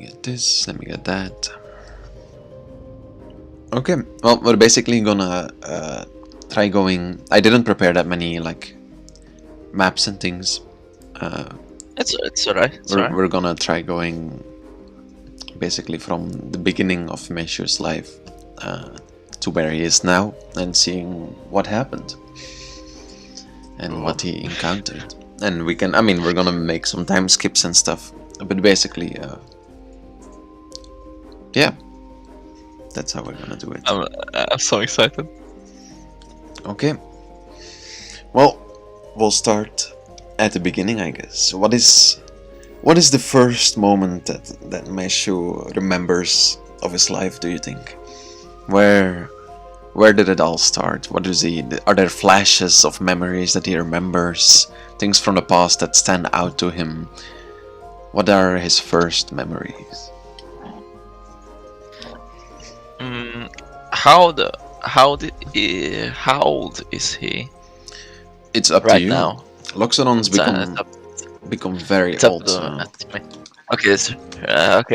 get this, let me get that. Okay, well, we're basically gonna try going. I didn't prepare that many like maps and things. It's alright. We're gonna try going basically from the beginning of Meishu's life to where he is now, and seeing what happened and what he encountered. And we can, I mean, we're gonna make some time skips and stuff, but basically, yeah, that's how we're gonna do it. I'm so excited. Okay. Well, we'll start at the beginning, I guess. What is the first moment that Meishu remembers of his life, do you think? Where did it all start? What is he? Are there flashes of memories that he remembers? Things from the past that stand out to him? What are his first memories? How old is he? It's up right to you. now? Loxodons become very old. Okay,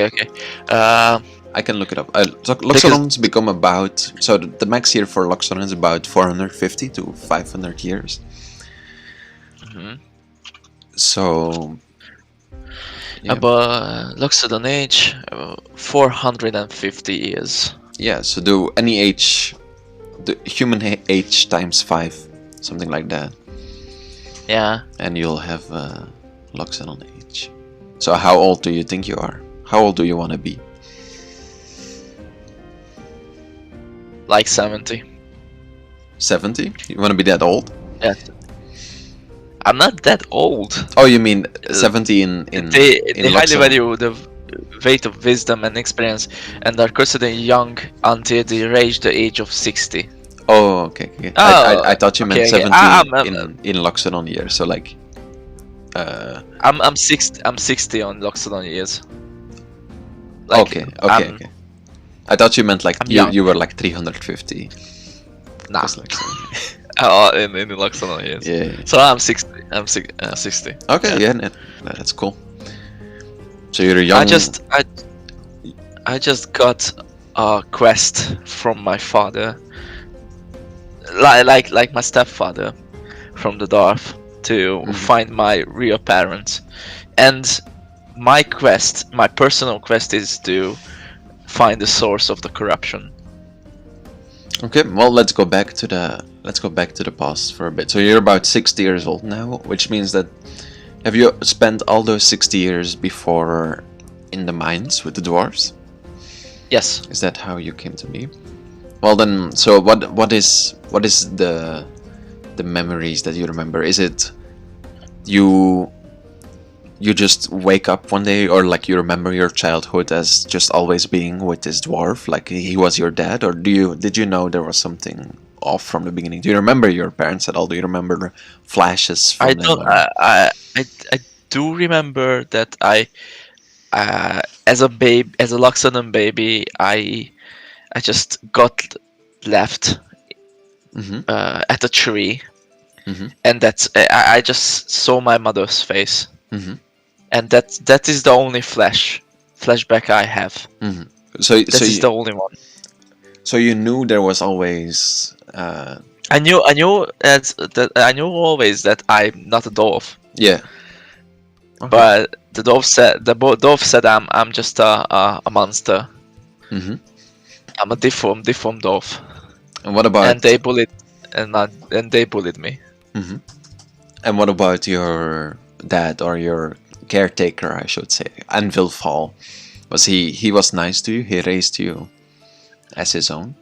okay. I can look it up. Loxodons become about, so the max year for Loxodon is about 450 to 500 years. So, yeah. But Loxodon age 450 years. Yeah, so do any age, the human age times 5, something like that. Yeah. And you'll have Loxodon age. So how old do you think you are? How old do you want to be? Like 70. 70? You want to be that old? Yeah. I'm not that old. Oh, you mean 70 in They highly Loxodon. value the weight of wisdom and experience, and are considered young until they reach the age of 60. Oh, okay. Oh, I thought you meant okay. 70 I'm in Loxodon years. So like, I'm 60 on Loxodon years. Like, okay. I thought you meant like you were like 350. Nah. Like, in Loxodon years. Yeah. So I'm 60. I'm 60. Okay, yeah, that's cool. So you're young. I just got a quest from my father, like my stepfather, from the dwarf to find my real parents, and my personal quest is to find the source of the corruption. Okay, well, let's go back to the past for a bit. So you're about 60 years old now, which means that have you spent all those 60 years before in the mines with the dwarves? Yes. Is that how you came to be? Well then, so what is the memories that you remember? Is it you just wake up one day, or like you remember your childhood as just always being with this dwarf, like he was your dad, or did you know there was something off from the beginning? Do you remember your parents at all? Do you remember flashes from them? I do remember that as a Loxodon baby, I just got left at a tree, and that's I just saw my mother's face, and that is the only flashback I have. So this is the only one. So you knew there was always. I knew always that I'm not a dwarf. Yeah. Okay. But the dwarf said I'm just a monster. I'm a deformed dwarf. And what about? And they bullied me. And what about your dad, or your caretaker, I should say, Anvil Fall? Was he was nice to you? He raised you as his own?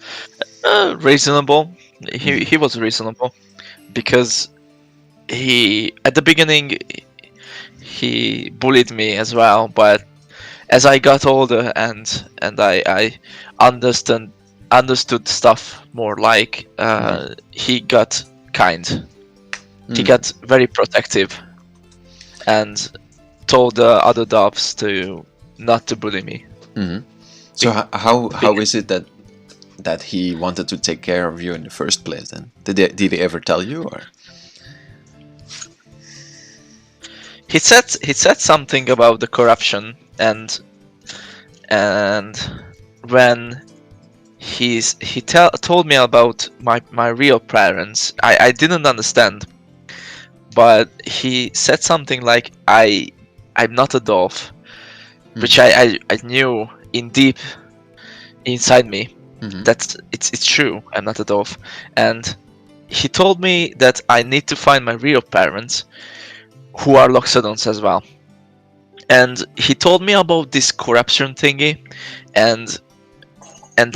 Reasonable. He was reasonable, because at the beginning he bullied me as well, but as I got older and I understood stuff more, like he got kind. He got very protective and told the other doves not to bully me. So how is it that he wanted to take care of you in the first place then? Did he ever tell you, or? He said something about the corruption, and And when told me about my real parents, I didn't understand, but he said something like I'm not a dwarf, which I knew in deep inside me Mhm. that it's true. I'm not a dwarf, and he told me that I need to find my real parents, who are Loxodons as well. And he told me about this corruption thingy, and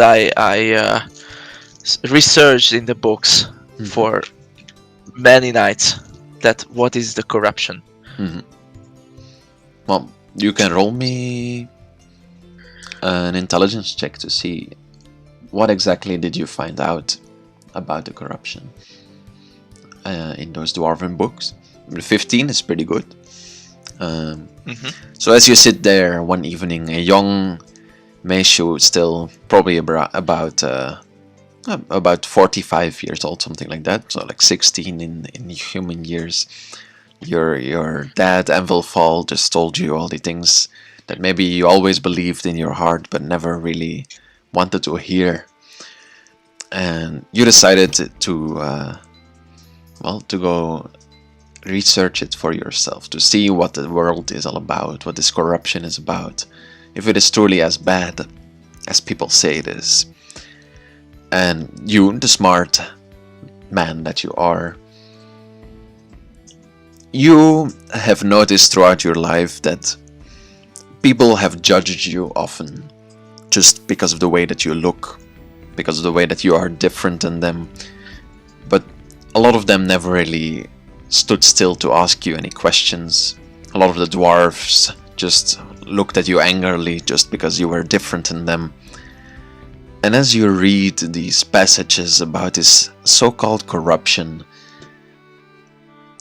I researched in the books Mhm. for many nights that what is the corruption. Mhm. Well, you can roll me an intelligence check to see what exactly did you find out about the corruption in those dwarven books. 15 is pretty good. Hmm. So as you sit there one evening, a young Meishu, still probably about 45 years old, something like that. So like 16 in human years. Your dad Envelfall just told you all the things that maybe you always believed in your heart but never really wanted to hear. And you decided to go research it for yourself, to see what the world is all about, what this corruption is about, if it is truly as bad as people say it is. And you, the smart man that you are, you have noticed throughout your life that people have judged you often just because of the way that you look, because of the way that you are different than them. But a lot of them never really stood still to ask you any questions. A lot of the dwarves just looked at you angrily just because you were different than them. And as you read these passages about this so-called corruption,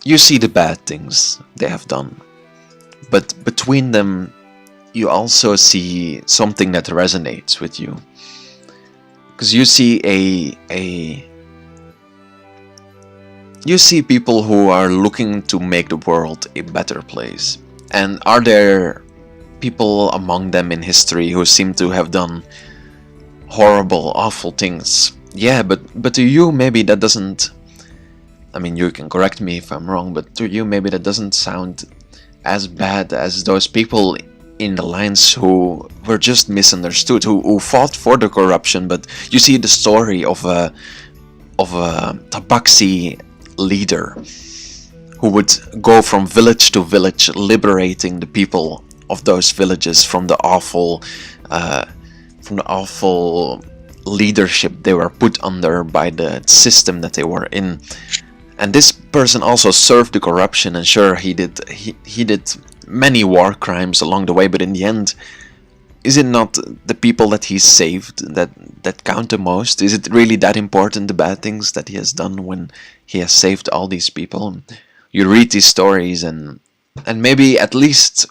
you see the bad things they have done. But between them, you also see something that resonates with you. Because you see you see people who are looking to make the world a better place. And are there people among them in history who seem to have done horrible, awful things? Yeah, but to you maybe that doesn't, I mean, you can correct me if I'm wrong, but to you maybe that doesn't sound as bad as those people in the lines who were just misunderstood, who fought for the corruption. But you see the story of a tabaxi leader who would go from village to village, liberating the people of those villages uh, from the awful leadership they were put under by the system that they were in. And this person also served the corruption, and sure, he did many war crimes along the way, but in the end, is it not the people that he saved that count the most? Is it really that important, the bad things that he has done when he has saved all these people? You read these stories, and maybe at least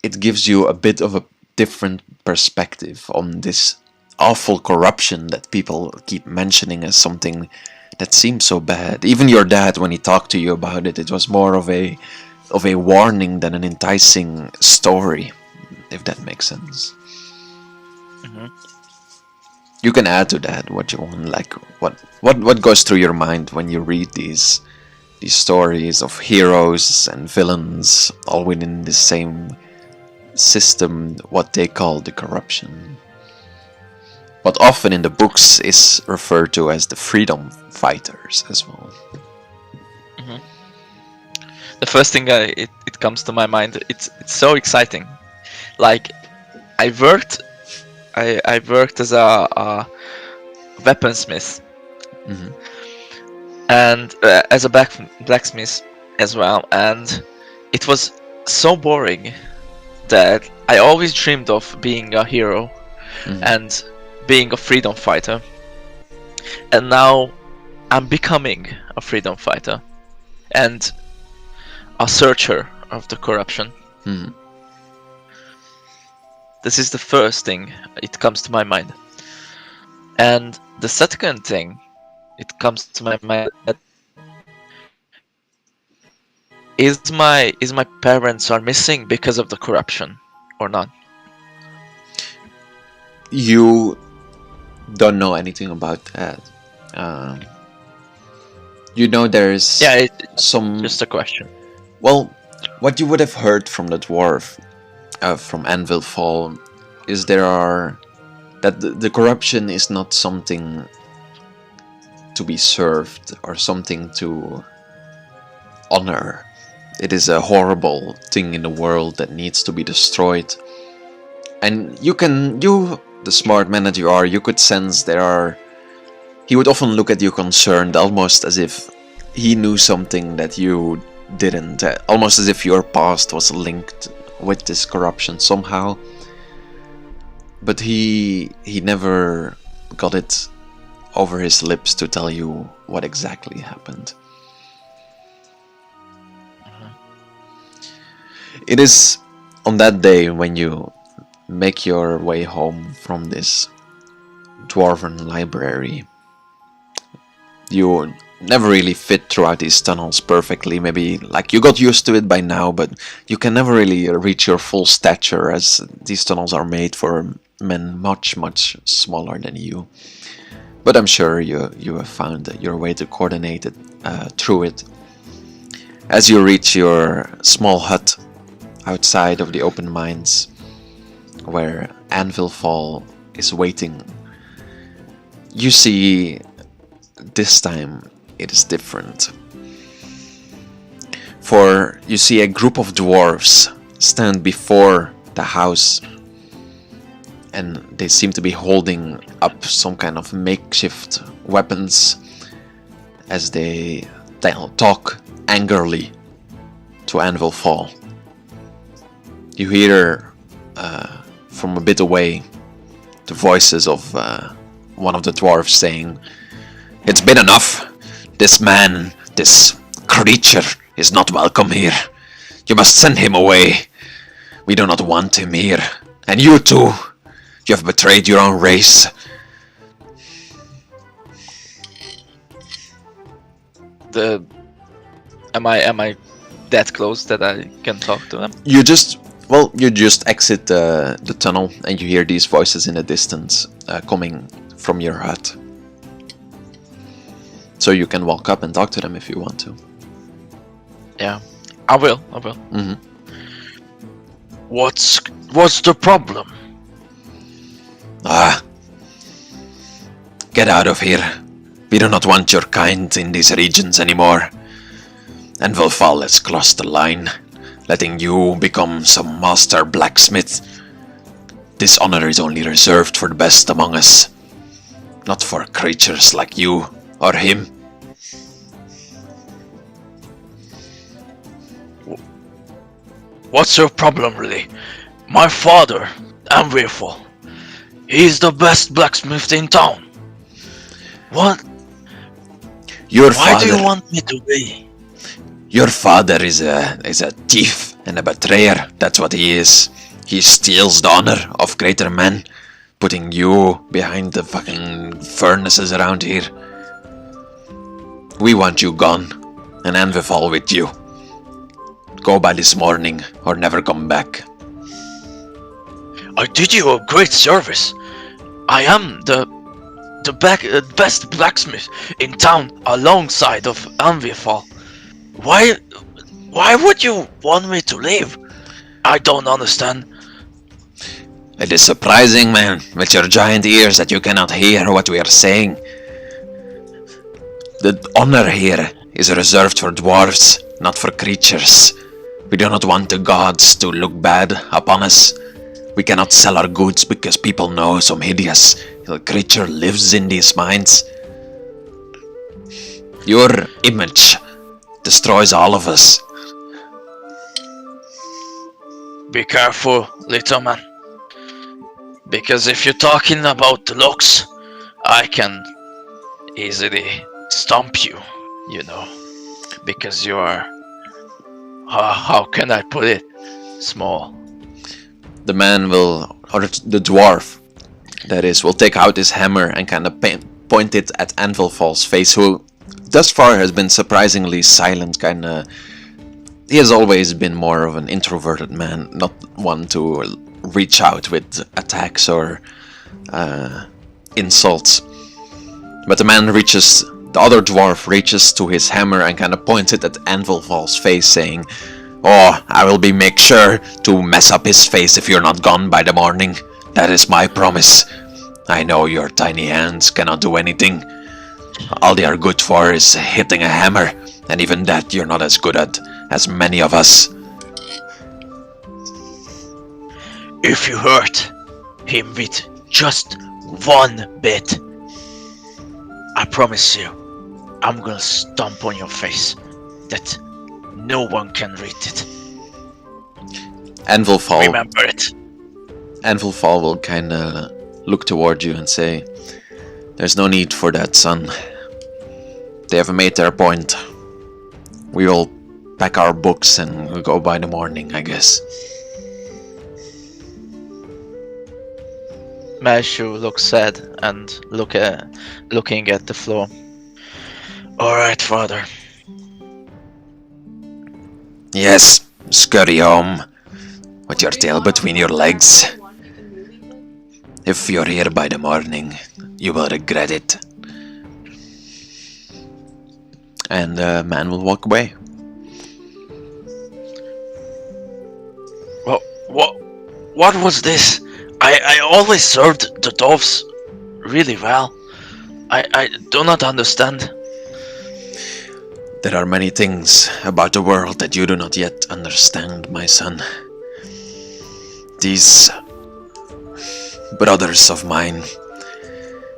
it gives you a bit of a different perspective on this awful corruption that people keep mentioning as something that seems so bad. Even your dad, when he talked to you about it, it was more of a warning than an enticing story, if that makes sense. Hmm. You can add to that what you want, like what goes through your mind when you read these stories of heroes and villains all within the same system, what they call the corruption. What often in the books is referred to as the freedom fighters as well. Hmm. The first thing it comes to my mind, it's so exciting. Like I worked I worked as a weaponsmith, Hmm. and as a blacksmith as well, and it was so boring that I always dreamed of being a hero Hmm. and being a freedom fighter, and now I'm becoming a freedom fighter and a searcher of the corruption. Hmm. This is the first thing it comes to my mind. And the second thing it comes to my mind that is my parents are missing because of the corruption or not? you don't know anything about that. Um, you know there's Yeah, it's some... just a question. Well, what you would have heard from the dwarf from Anvil Fall is that the corruption is not something to be served or something to honor. It is a horrible thing in the world that needs to be destroyed. And you, the smart man that you are, you could sense he would often look at you concerned, almost as if he knew something that you didn't, almost as if your past was linked with this corruption somehow. But he never got it over his lips to tell you what exactly happened. It is on that day when you make your way home from this dwarven library. You never really fit throughout these tunnels perfectly. Maybe like you got used to it by now, but you can never really reach your full stature, as these tunnels are made for men much, much smaller than you. But I'm sure you have found your way to coordinate it through it. As you reach your small hut outside of the open mines, where Anvil Fall is waiting, you see this time it is different. For you see a group of dwarves stand before the house, and they seem to be holding up some kind of makeshift weapons as they talk angrily to Anvil Fall. You hear from a bit away the voices of one of the dwarves saying, "It's been enough. This man, this creature, is not welcome here. You must send him away. We do not want him here. And you too. You have betrayed your own race." Am I that close that I can talk to him? You just exit the tunnel, and you hear these voices in the distance coming from your hut. So you can walk up and talk to them if you want to. Yeah, I will. Mm-hmm. What's the problem? Get out of here. We do not want your kind in these regions anymore. And Volfal has crossed the line, letting you become some master blacksmith. This honor is only reserved for the best among us, not for creatures like you or him. What's your problem, really? My father, Amvirful, he's the best blacksmith in town. What? Why do you want me to be? Your father is a thief and a betrayer. That's what he is. He steals the honor of greater men, putting you behind the fucking furnaces around here. We want you gone, and Anvifal with you. Go by this morning, or never come back. I did you a great service. I am the best blacksmith in town, alongside of Anvifal. Why would you want me to leave? I don't understand. It is surprising, man, with your giant ears, that you cannot hear what we are saying. The honor here is reserved for dwarves, not for creatures. We do not want the gods to look bad upon us. We cannot sell our goods because people know some hideous creature lives in these mines. Your image destroys all of us. Be careful, little man. Because if you're talking about the looks, I can easily stomp you, you know. Because you are, how can I put it, small. The man or the dwarf, that is, will take out his hammer and kind of point it at Anvilfall's face, who thus far has been surprisingly silent, he has always been more of an introverted man, not one to reach out with attacks or insults. But the other dwarf reaches to his hammer and kind of points it at Anvilfall's face, saying, "Oh, I will make sure to mess up his face if you're not gone by the morning. That is my promise. I know your tiny hands cannot do anything. All they are good for is hitting a hammer, and even that you're not as good at as many of us." If you hurt him with just one bit, I promise you, I'm gonna stomp on your face that no one can read it. Anvilfall. Remember it. Anvilfall will kind of look toward you and say, "There's no need for that, son. They have made their point. We will pack our books and we'll go by the morning, I guess." Meishu looks sad and looking at the floor. Alright, father. "Yes, scurry home with your tail between your legs. If you're here by the morning, you will regret it." And the man will walk away. What was this? I always served the doves really well. I do not understand. There are many things about the world that you do not yet understand, my son. These brothers of mine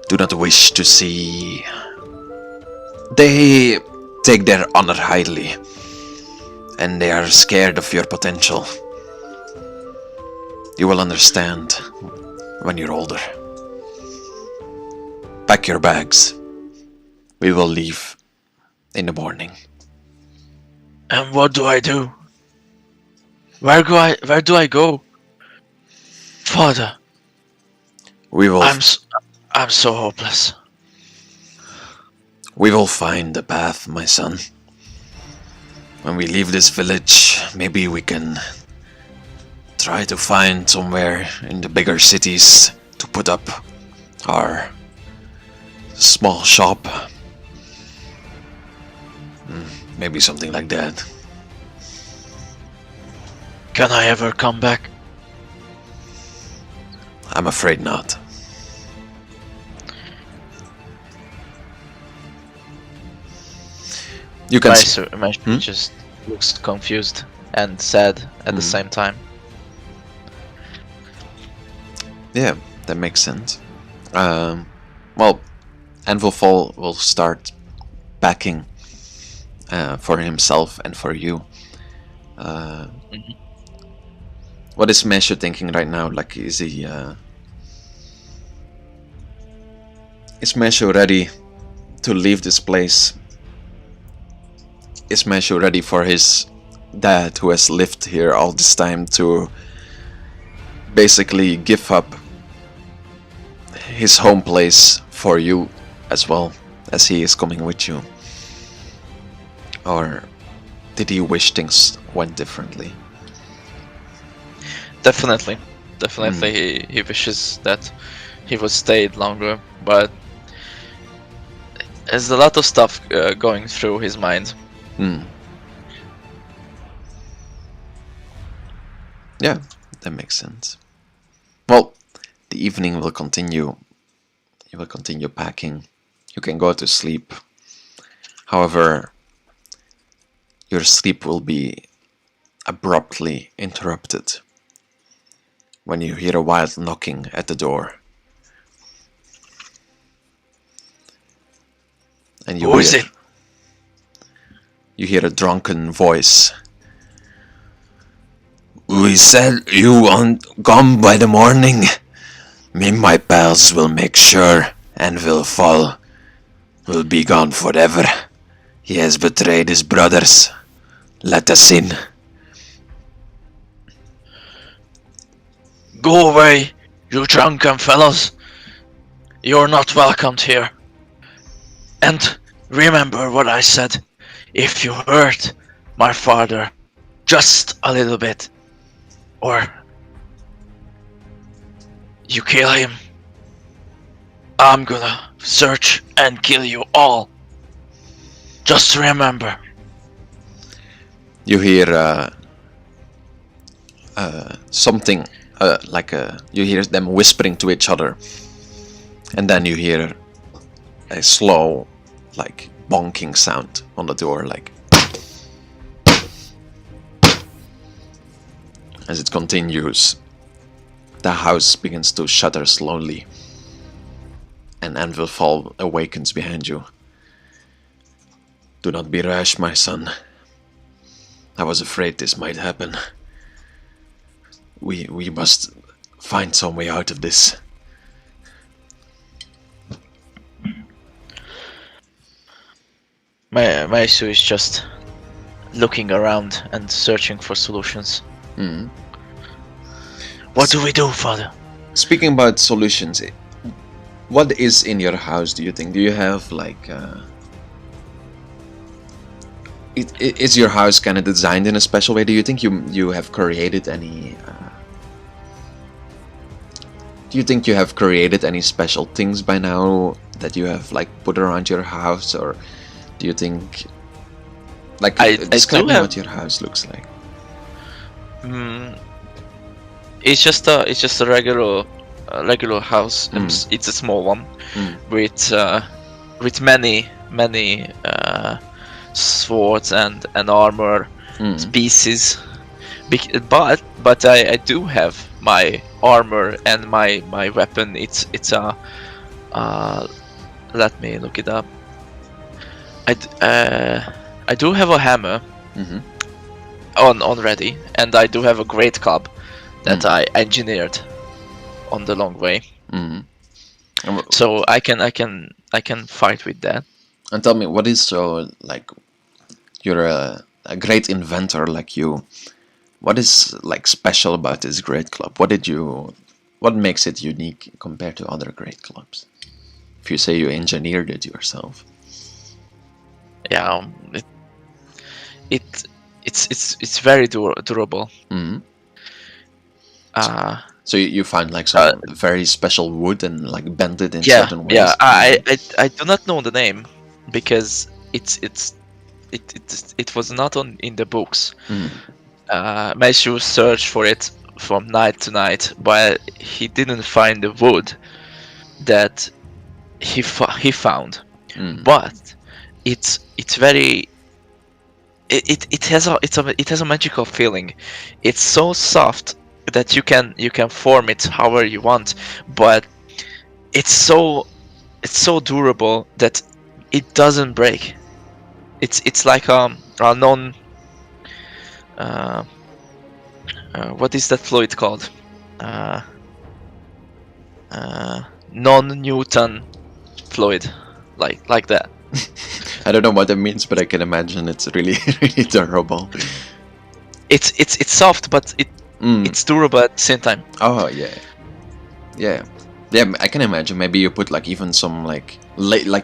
do not wish to see. They take their honor highly, and they are scared of your potential. You will understand when you're older. Pack your bags. We will leave in the morning. And what do I do? Where do I go? Father, We will I'm so hopeless. We will find the path, my son. When we leave this village, maybe we can try to find somewhere in the bigger cities to put up our small shop. Maybe something like that. Can I ever come back? I'm afraid not. You can Meishu just looks confused and sad at the same time. Yeah, that makes sense. Well, Anvilfall will start packing for himself and for you. What is Meishu thinking right now? Like, is Meishu ready to leave this place? Is Meishu ready for his dad, who has lived here all this time, to basically give up his home place for you as well, as he is coming with you? Or did he wish things went differently? Definitely. He wishes that he would stayed longer, but there's a lot of stuff going through his mind. Yeah, that makes sense. Well, the evening will continue. You will continue packing. You can go to sleep. However, your sleep will be abruptly interrupted when you hear a wild knocking at the door. And Who is it? You hear a drunken voice. "We said you won't come by the morning. Me and my pals will make sure Anvilfall will be gone forever. He has betrayed his brothers. Let us in." Go away, you drunken fellows. You're not welcomed here. And remember what I said. If you hurt my father just a little bit, or you kill him, I'm gonna search and kill you all. Just remember. You hear something you hear them whispering to each other, and then you hear a slow, like bonking sound on the door, like as it continues. The house begins to shudder slowly, and Anvil Fall awakens behind you. Do not be rash, my son. I was afraid this might happen. We must find some way out of this. Meishu is just looking around and searching for solutions. Mm. What do we do, father? Speaking about solutions, what is in your house, do you think? Do you have like... is your house kind of designed in a special way? Do you think you have created any... do you think you have created any special things by now that you have like put around your house? Or do you think... like, describe me what your house looks like. It's just a regular house. It's a small one with many swords and armor species. But I do have my armor and my weapon. It's a let me look it up. I do have a hammer on ready, and I do have a great club that I engineered on the long way. So I can fight with that. And tell me, what is so like? You're a great inventor, like you. What is like special about this great club? What makes it unique compared to other great clubs? If you say you engineered it yourself. Yeah, it's very durable. So you find like some very special wood and like bend it in certain ways. Yeah, I do not know the name because it was not in the books. Meishu searched for it from night to night, but he didn't find the wood that he found. But it's very it has a magical feeling. It's so soft that you can form it however you want, but it's so durable that it doesn't break. It's like a non what is that fluid called? Non-Newton fluid, like that. I don't know what that means, but I can imagine it's really really durable. It's soft, but it's durable at the same time. Oh yeah. I can imagine. Maybe you put like even some like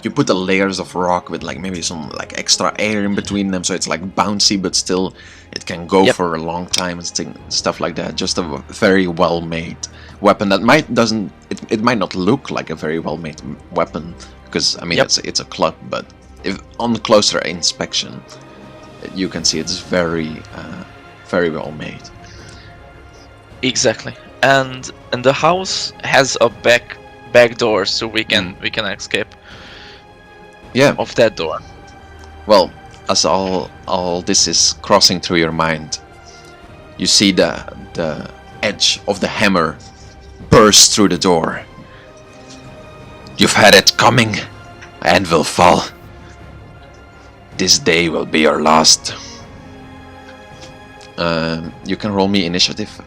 you put the layers of rock with like maybe some like extra air in between them, so it's like bouncy, but still it can go for a long time and stuff like that. Just a very well made weapon that it might not look like a very well made weapon because I mean it's a club, but if on closer inspection you can see it's very well made. Exactly. And the house has a back door, so we can escape. Yeah. Of that door. Well, as all this is crossing through your mind, you see the edge of the hammer burst through the door. You've had it coming, Anvil Fall. This day will be your last. You can roll me initiative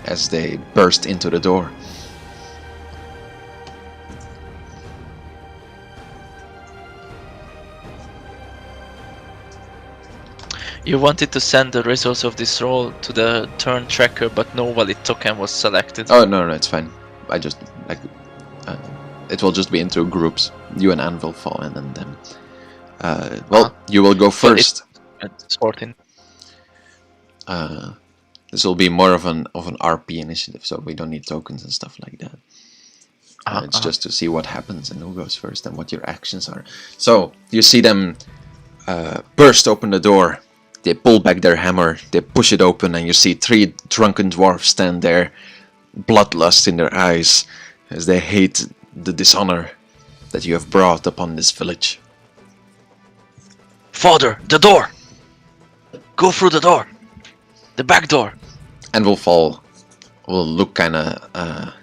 as they burst into the door. You wanted to send the results of this roll to the turn tracker, but no valid token was selected. Oh no, it's fine. I just like it will just be into groups. You and Anvil Fall, and then them. You will go first. It's 14. This will be more of an RP initiative, so we don't need tokens and stuff like that. It's just to see what happens and who goes first and what your actions are. So you see them burst open the door. They pull back their hammer. They push it open, and you see 3 drunken dwarfs stand there, bloodlust in their eyes, as they hate the dishonor that you have brought upon this village. Father, the door! Go through the door! The back door! And will look kinda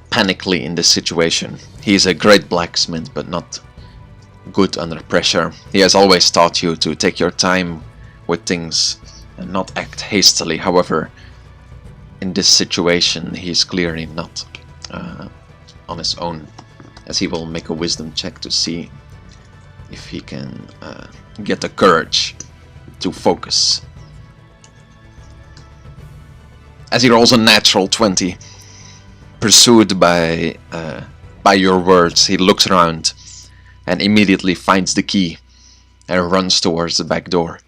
panically in this situation. He is a great blacksmith, but not good under pressure. He has always taught you to take your time with things and not act hastily. However, in this situation, he is clearly not on his own, as he will make a wisdom check to see if he can get the courage to focus. As he rolls a natural 20, pursued by your words, he looks around and immediately finds the key and runs towards the back door.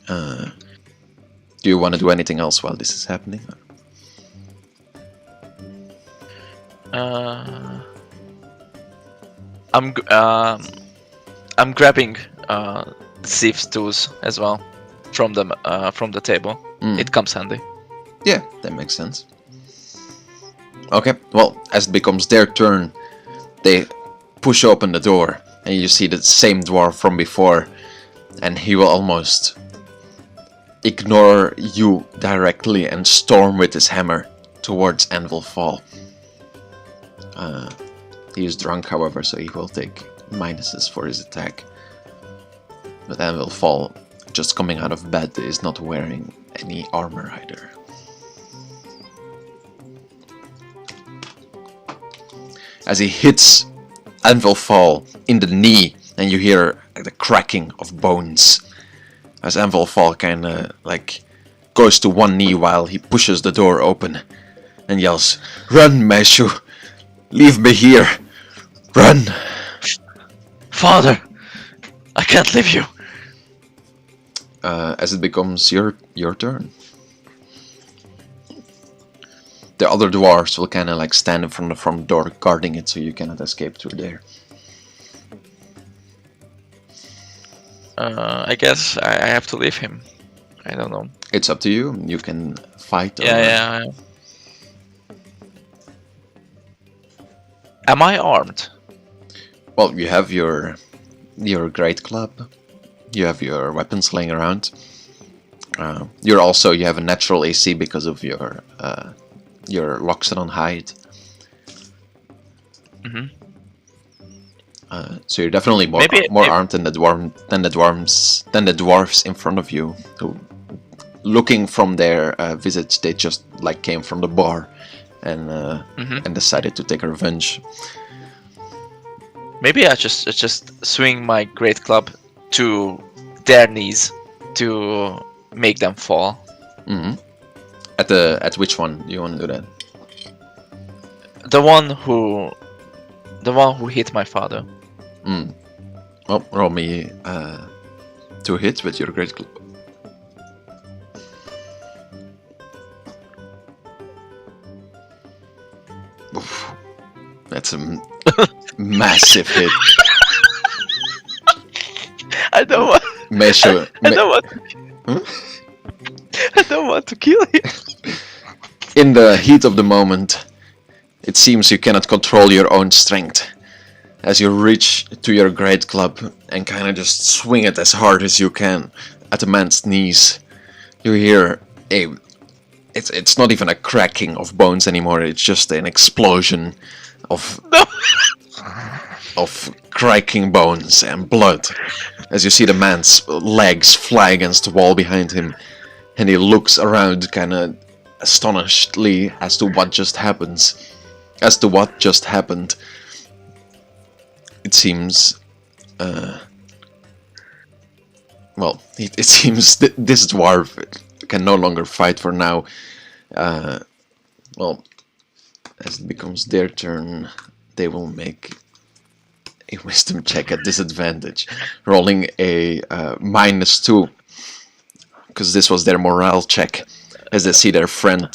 Do you want to do anything else while this is happening? I'm grabbing thief's tools as well from the table. It comes handy. Yeah, that makes sense. Okay, well, as it becomes their turn, they push open the door, and you see the same dwarf from before, and he will almost ignore you directly and storm with his hammer towards Anvil Fall. He is drunk, however, so he will take minuses for his attack. But Anvil Fall, just coming out of bed, is not wearing any armor either. As he hits Anvil Fall in the knee, and you hear the cracking of bones. As Anvil Fall kinda goes to one knee while he pushes the door open and yells, "Run, Meishu! Leave me here! Run!" Father! I can't leave you! As it becomes your turn. The other dwarves will kinda stand in front of the front door guarding it so you cannot escape through there. I guess I have to leave him. I don't know. It's up to you. You can fight. Yeah. Am I armed? Well, you have your great club. You have your weapons laying around. You have a natural AC because of your Loxodon hide. Mm-hmm. So you're definitely more armed than the dwarves in front of you, who, looking from their visage, they just came from the bar and decided to take revenge. Maybe I just swing my great club to their knees to make them fall. Mm-hmm. At which one do you want to do that? The one who hit my father. Well, roll me 2 hits with your great club. Oof. That's a massive hit. I don't want. Meishu, I don't want. I don't want to kill him. In the heat of the moment, it seems you cannot control your own strength. As you reach to your great club and kind of just swing it as hard as you can at the man's knees, you hear it's not even a cracking of bones anymore. It's just an explosion of cracking bones and blood. As you see the man's legs fly against the wall behind him, and he looks around kind of astonishedly as to what just happened. It seems, it seems this dwarf can no longer fight for now. As it becomes their turn, they will make a wisdom check at disadvantage, rolling a -2, because this was their morale check. as they see their friend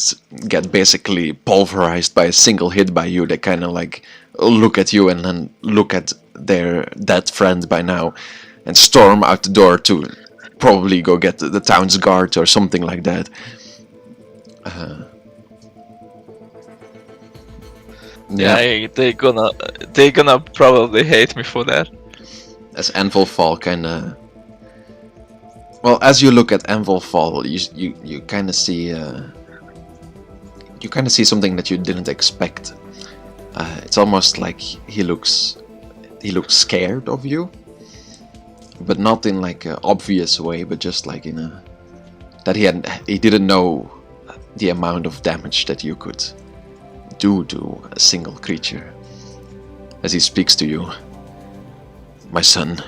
get basically pulverized by a single hit by you, they kind of like look at you and then look at their dead friend by now and storm out the door to probably go get the town's guard or something like that. Yeah, they're gonna probably hate me for that. As Anvil Fall kind of... Well, as you look at Anvil Fall, you kind of see... you kind of see something that you didn't expect. It's almost like he looks scared of you, but not in like an obvious way, but just like in a... that he didn't know the amount of damage that you could do to a single creature. As he speaks to you, my son,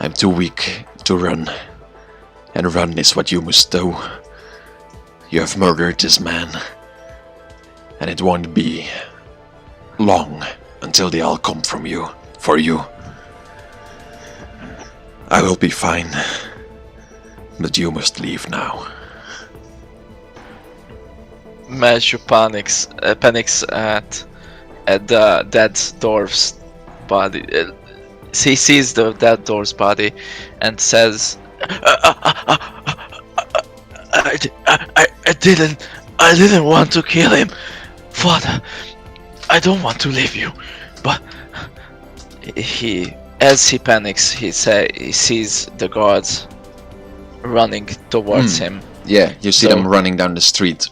I'm too weak to run, and run is what you must do. You have murdered this man, and it won't be long until they all come for you. I will be fine, but you must leave now. Meishu panics at the dead dwarf's body. He sees the dead dwarf's body and says, I didn't want to kill him, Father. I don't want to leave you, but as he panics, he sees the guards running towards him. Yeah, you see them running down the street,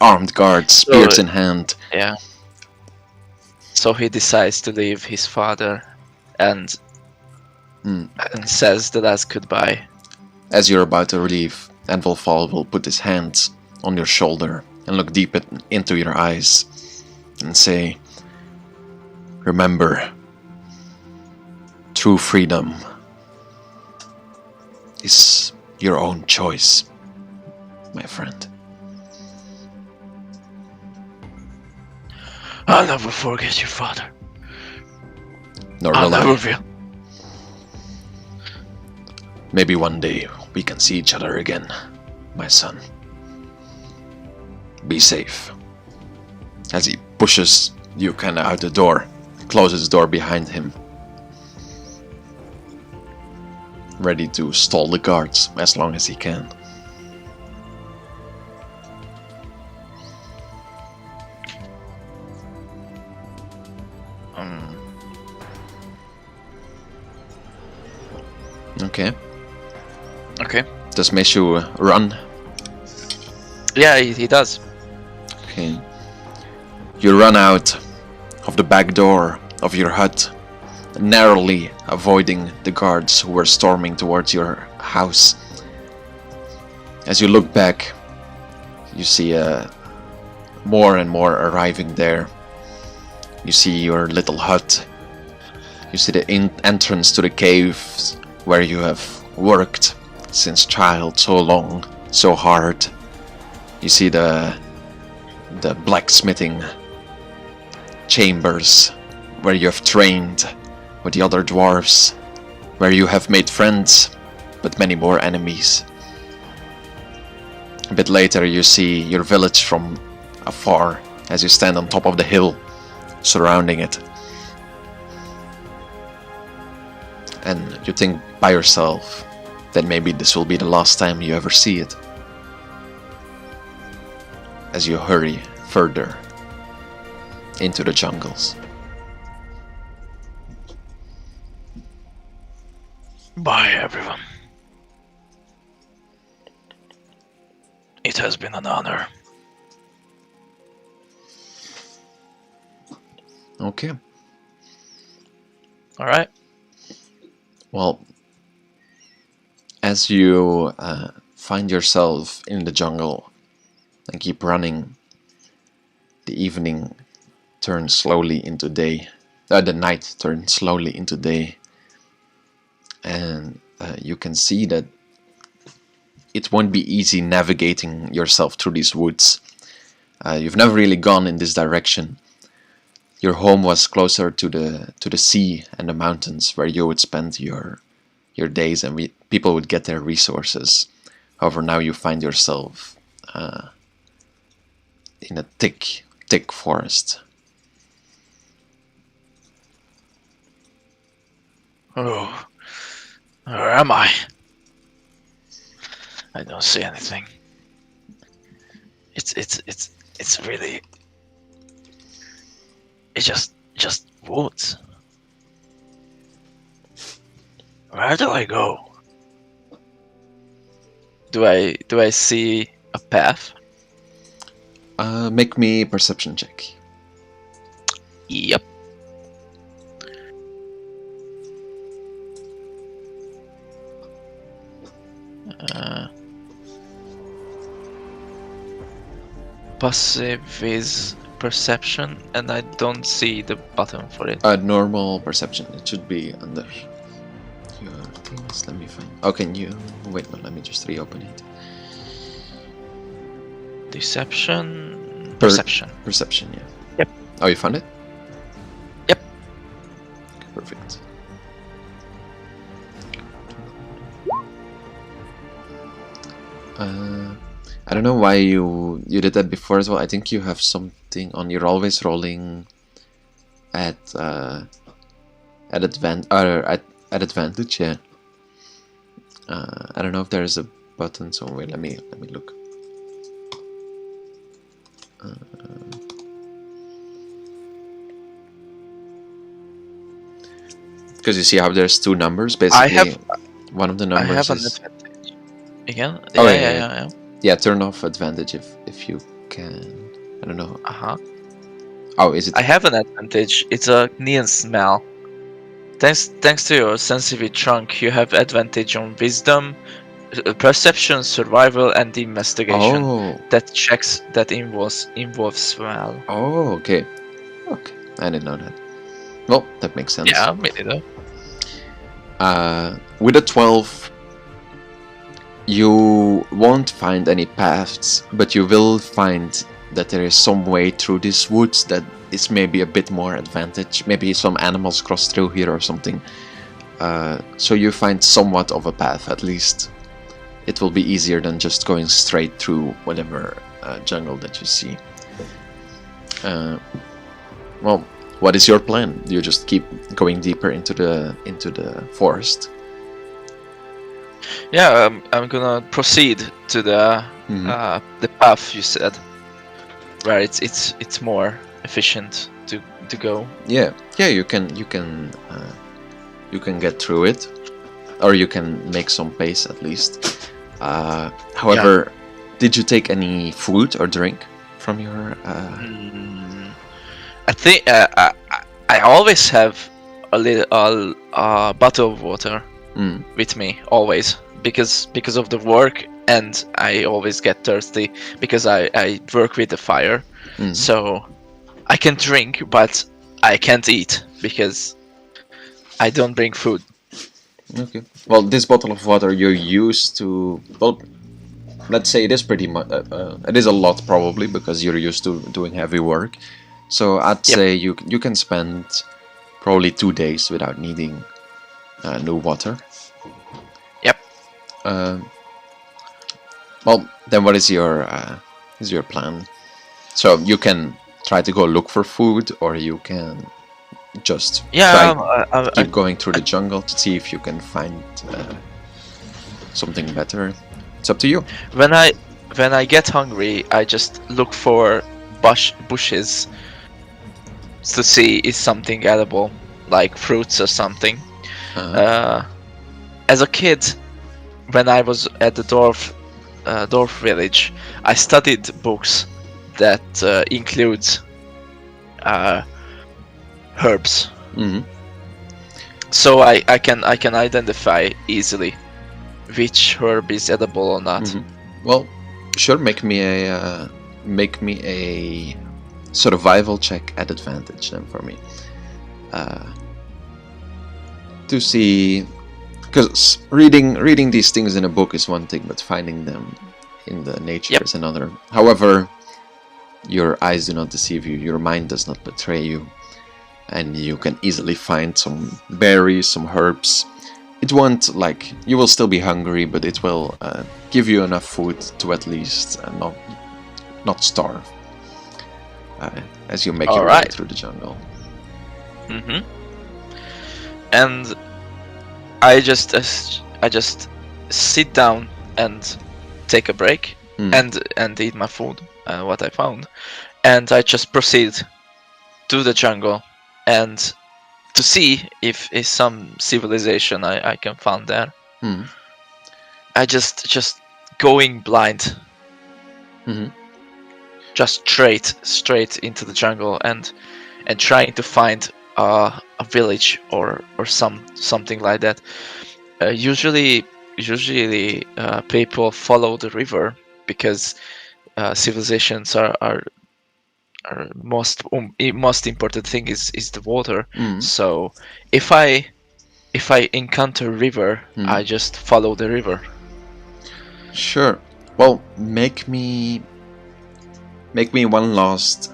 armed guards, spears in hand. Yeah. So he decides to leave his father and says the last goodbye. As you're about to leave, Anvilfall will put his hands on your shoulder and look deep into your eyes and say, remember, true freedom is your own choice, my friend. I'll never forget you, Father. Nor I'll will I. never will. Maybe one day we can see each other again, my son. Be safe. As he pushes you kind of out the door, closes the door behind him, ready to stall the guards as long as he can. Okay. Okay. Does Meishu run? Yeah, he does. Okay. You run out of the back door of your hut, narrowly avoiding the guards who were storming towards your house. As you look back, you see more and more arriving there. You see your little hut. You see the entrance to the caves where you have worked since child so long, so hard. You see the blacksmithing chambers where you have trained with the other dwarves, where you have made friends, but many more enemies. A bit later you see your village from afar as you stand on top of the hill surrounding it. And you think by yourself that maybe this will be the last time you ever see it. As you hurry further into the jungles. Bye, everyone. It has been an honor. Okay. All right. Well, as you find yourself in the jungle and keep running, the evening turns slowly into day. The night turns slowly into day. And you can see that it won't be easy navigating yourself through these woods. You've never really gone in this direction. Your home was closer to the sea and the mountains, where you would spend your days, and people would get their resources However, now you find yourself in a thick forest. Oh, where am I? I don't see anything. It's really. It's just woods. Where do I go? Do I see a path? Make me a perception check. Yep. Passive is perception, and I don't see the button for it. Normal perception. It should be under your things. Let me find. Oh, can you wait? No, let me just reopen it. Deception. Perception. Perception. Yeah. Yep. Oh, you found it? Yep. Okay, perfect. I don't know why you did that before as well. I think you have something on. You're always rolling at advantage. Yeah. I don't know if there is a button somewhere. Let me look. Because you see how there's two numbers basically. One of the numbers I have an is. advantage. Again? Oh, Yeah. Yeah, turn off advantage if you can. I don't know. Oh, is it? I have an advantage. It's a neon smell. Thanks to your sensitive trunk, you have advantage on wisdom, perception, survival, and investigation. Oh. That checks that involves smell. Oh, okay. Okay, I didn't know that. Well, that makes sense. Yeah, me neither. With a 12, you won't find any paths, but you will find that there is some way through these woods that is maybe a bit more advantage. Maybe some animals cross through here or something. So you find somewhat of a path, at least. It will be easier than just going straight through whatever jungle that you see. Well, what is your plan? Do you just keep going deeper into the forest? Yeah, I'm gonna proceed to the path you said, where it's more efficient to go. Yeah, you can get through it, or you can make some pace at least. However, did you take any food or drink from your? I think I always have a little bottle of water with me always because of the work, and I always get thirsty because I work with the fire. So I can drink, but I can't eat because I don't bring food. Okay. Well, this bottle of water you're used to. Well, let's say it is pretty much. It is a lot probably because you're used to doing heavy work. So I'd say you can spend probably 2 days without needing new water. Yep. Well, then what is your plan? So you can try to go look for food, or you can just keep going through the jungle to see if you can find something better. It's up to you. When I get hungry, I just look for bushes to see is something edible, like fruits or something. As a kid, when I was at the dwarf village, I studied books that include herbs. So I can identify easily which herb is edible or not. Well, sure. Make me a survival check at advantage then for me. To see, because reading these things in a book is one thing, but finding them in the nature is another. However, your eyes do not deceive you. Your mind does not betray you. And you can easily find some berries, some herbs, it won't, like, you will still be hungry, but it will give you enough food to at least not starve as you make your way Alright. through the jungle. Mm-hmm. And I just sit down and take a break and eat my food, what I found, and I just proceed to the jungle and to see if is some civilization I can find there. I just going blind, just straight into the jungle and trying to find a village or something like that. Usually people follow the river because civilizations are most important thing is the water. So if I encounter river, I just follow the river. Sure. Well, make me one last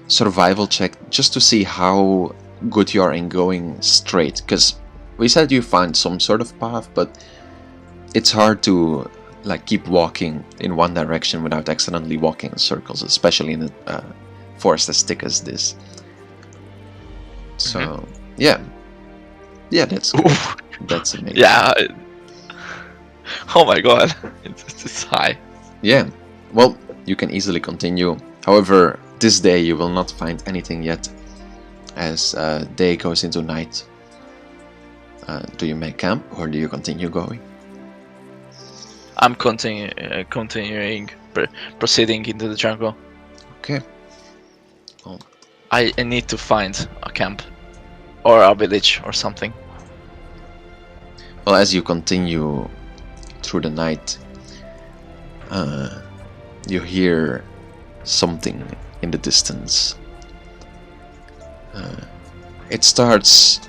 survival check just to see how good you are in going straight, because we said you find some sort of path, but it's hard to like keep walking in one direction without accidentally walking in circles, especially in a forest as thick as this. So yeah, that's good. That's amazing. Yeah. Oh my god, it's high. Yeah, well, you can easily continue. However, this day you will not find anything yet, as day goes into night. Do you make camp or do you continue going? I'm continuing proceeding into the jungle. Okay. Well, I need to find a camp or a village or something. well, as you continue through the night, you hear something in the distance. It starts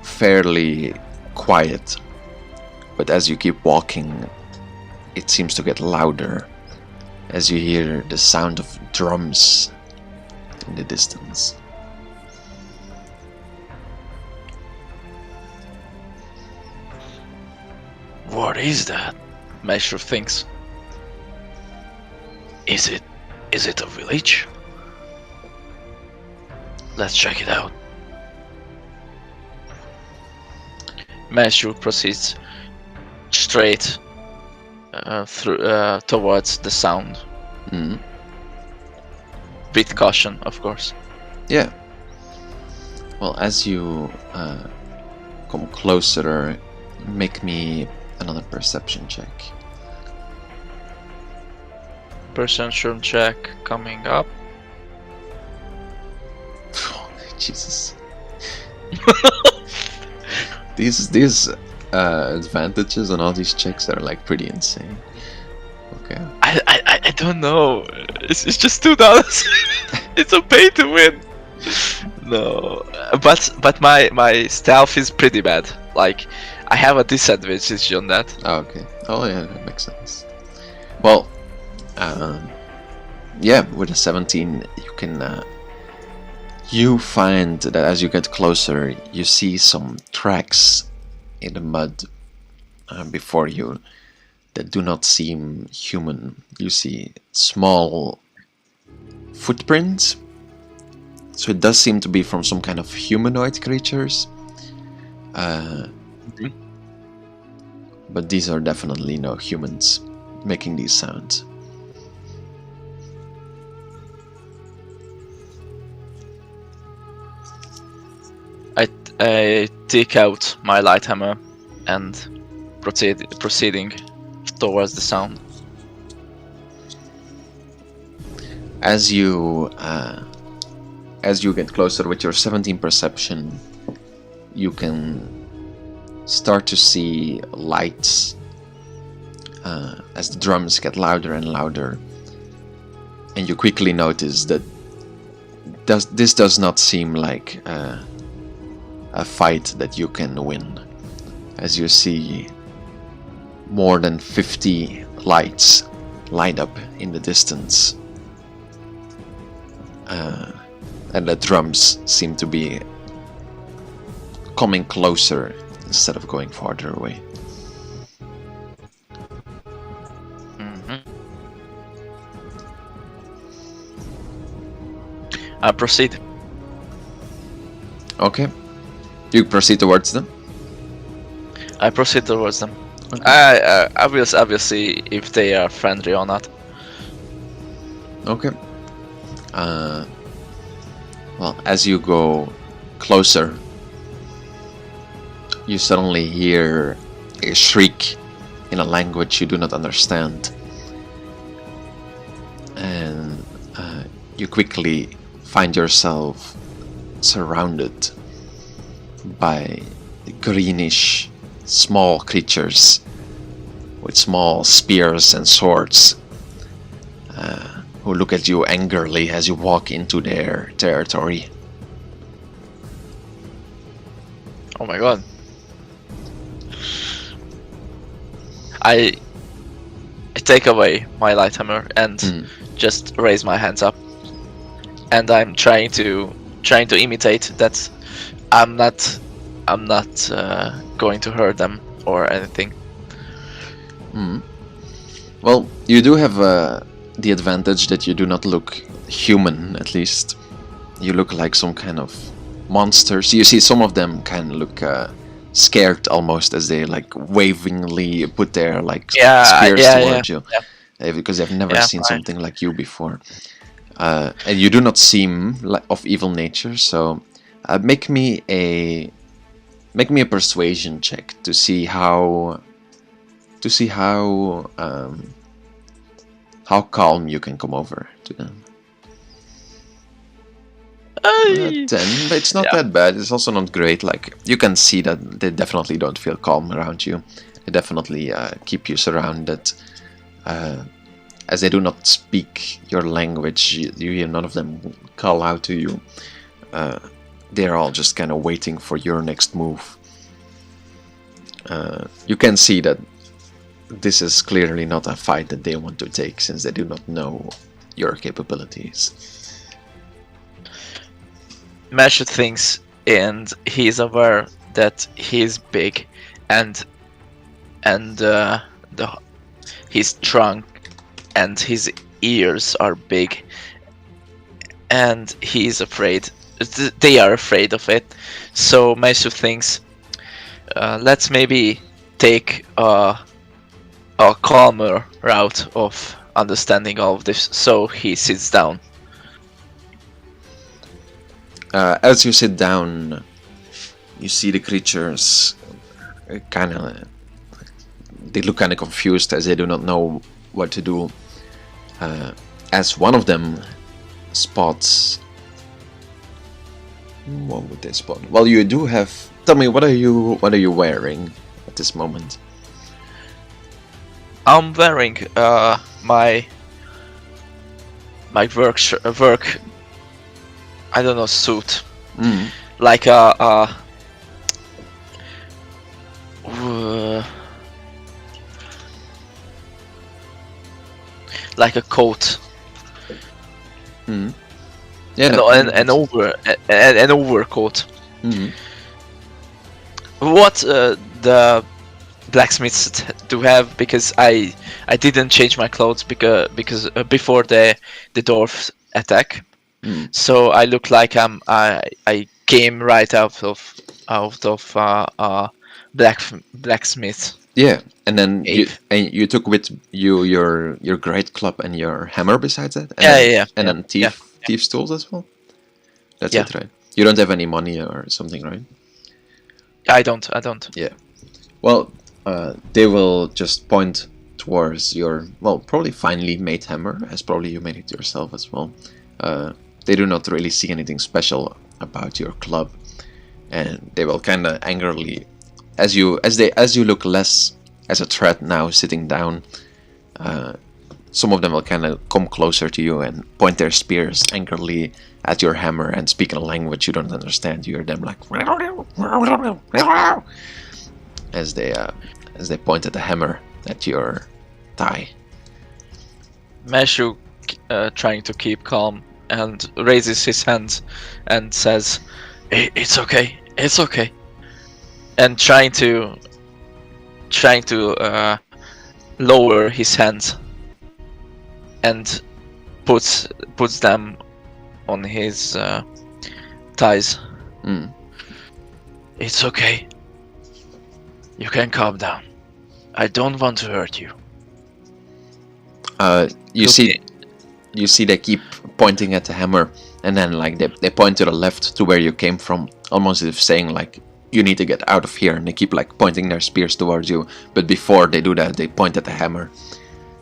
fairly quiet, but as you keep walking, it seems to get louder as you hear the sound of drums in the distance. What is that? Meishu thinks. Is it a village? Let's check it out. Meishu proceeds straight towards the sound. With caution, of course. Yeah. Well, as you come closer, make me another perception check. Perception check coming up. Jesus. These advantages on all these checks are like pretty insane. Okay. I don't know. It's just $2. It's a pay to win. No, but my stealth is pretty bad. Like I have a disadvantage on that. Oh, okay. Oh yeah, that makes sense. Well, yeah, with a 17, you can. You find that as you get closer, you see some tracks in the mud before you that do not seem human. You see small footprints, so it does seem to be from some kind of humanoid creatures. But these are definitely no humans making these sounds. I take out my light hammer and proceeding towards the sound. As you get closer with your 17 perception, you can start to see lights as the drums get louder and louder, and you quickly notice that this does not seem like a fight that you can win, as you see more than 50 lights light up in the distance, and the drums seem to be coming closer instead of going farther away. I proceed. Okay. You proceed towards them? I proceed towards them. Okay. Obviously, if they are friendly or not. Okay. Well, as you go closer, you suddenly hear a shriek in a language you do not understand. And you quickly find yourself surrounded by greenish small creatures with small spears and swords who look at you angrily as you walk into their territory. Oh my god. I take away my light hammer and just raise my hands up, and I'm trying to imitate that I'm not going to hurt them or anything. Well, you do have the advantage that you do not look human, at least. You look like some kind of monsters. You see some of them kind of look scared almost, as they like wavingly put their like spears towards you. Because they've never seen something like you before. And you do not seem like of evil nature, so make me a persuasion check to see how calm you can come over to them. 10, but it's not that bad. It's also not great. Like, you can see that they definitely don't feel calm around you. They definitely keep you surrounded. As they do not speak your language, you hear none of them call out to you. They're all just kind of waiting for your next move. You can see that this is clearly not a fight that they want to take, since they do not know your capabilities. Meishu thinks, and he's aware that he's big, and his trunk and his ears are big, and he's afraid. They are afraid of it. So Meishu thinks, let's maybe take a calmer route of understanding all of this. So he sits down. As you sit down, you see the creatures they look kind of confused, as they do not know what to do. As one of them spots, what would they spot? Well, you do have. Tell me, what are you wearing at this moment? I'm wearing my work. I don't know, suit. Like like a coat. Yeah, an overcoat. What the blacksmiths do have, because I didn't change my clothes because before the dwarf attack. So I look like I came right out of blacksmith. Yeah, and then you took with you your great club and your hammer besides that. And then thief's tools as well. That's it, right? You don't have any money or something, right? I don't. Yeah. Well, they will just point towards your, well, probably finely made hammer, as probably you made it yourself as well. They do not really see anything special about your club, and they will kind of angrily, as you look less as a threat now, sitting down. Some of them will kind of come closer to you and point their spears angrily at your hammer and speak in a language you don't understand. You hear them like as they point at the hammer at your thigh. Meishu, trying to keep calm, and raises his hands and says, "It's okay. It's okay." and trying to lower his hands and puts them on his thighs. Mm. It's okay. You can calm down. I don't want to hurt you. You see they keep pointing at the hammer, and then like they point to the left to where you came from, almost as if saying like, you need to get out of here, and they keep like pointing their spears towards you, but before they do that they point at the hammer,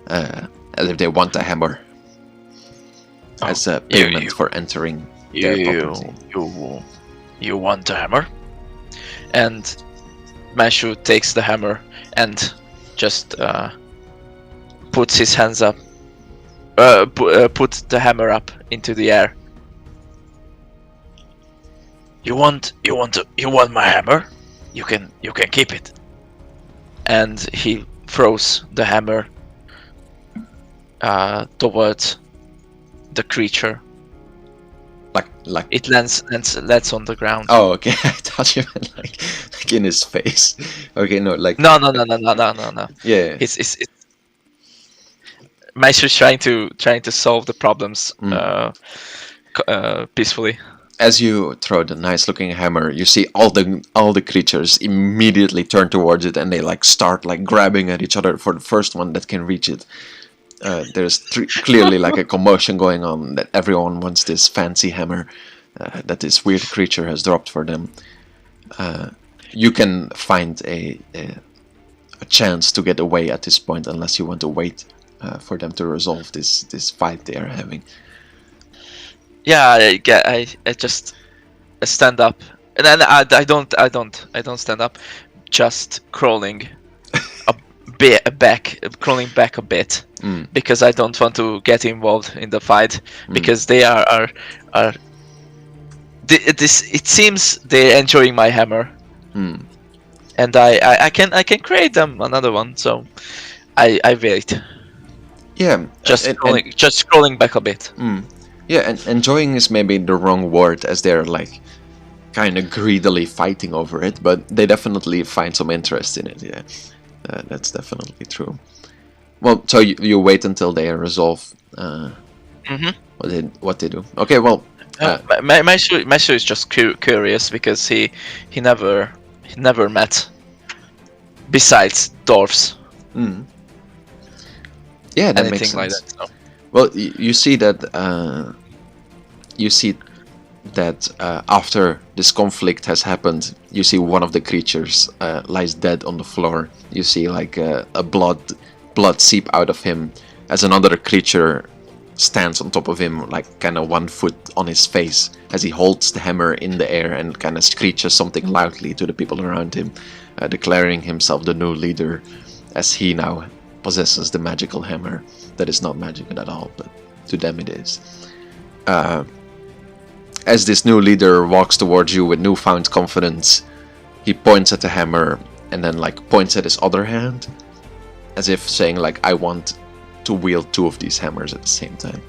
as if they want the hammer as a payment for entering their property. You want the hammer? And Meishu takes the hammer and just puts his hands up, put the hammer up into the air. You want my hammer? You can keep it. And he throws the hammer towards the creature. Like It lands on the ground. Oh, okay. I thought you meant like in his face. Okay, no, like No. yeah. It's Meishu's trying to solve the problems peacefully. As you throw the nice-looking hammer, you see all the creatures immediately turn towards it, and they like start like grabbing at each other for the first one that can reach it. There's clearly like a commotion going on, that everyone wants this fancy hammer that this weird creature has dropped for them. You can find a chance to get away at this point, unless you want to wait for them to resolve this fight they are having. Yeah, I just stand up, and then I don't stand up, just crawling crawling back a bit, because I don't want to get involved in the fight, because they are it seems they're enjoying my hammer, and I can create them another one, so I wait. Yeah, Just scrolling back a bit. Yeah, and enjoying is maybe the wrong word, as they're like kind of greedily fighting over it, but they definitely find some interest in it. Yeah, that's definitely true. Well, so you wait until they resolve what they do. Okay, well, Meishu is just curious, because he never met besides dwarfs. Yeah, that anything makes sense. like that. So. Well, you see that after this conflict has happened, you see one of the creatures lies dead on the floor. You see like a blood seep out of him, as another creature stands on top of him, like kind of 1 foot on his face, as he holds the hammer in the air and kind of screeches something loudly to the people around him, declaring himself the new leader, as he now possesses the magical hammer that is not magic at all, but to them it is. As this new leader walks towards you with newfound confidence, he points at the hammer and then like points at his other hand, as if saying like, I want to wield 2 of these hammers at the same time.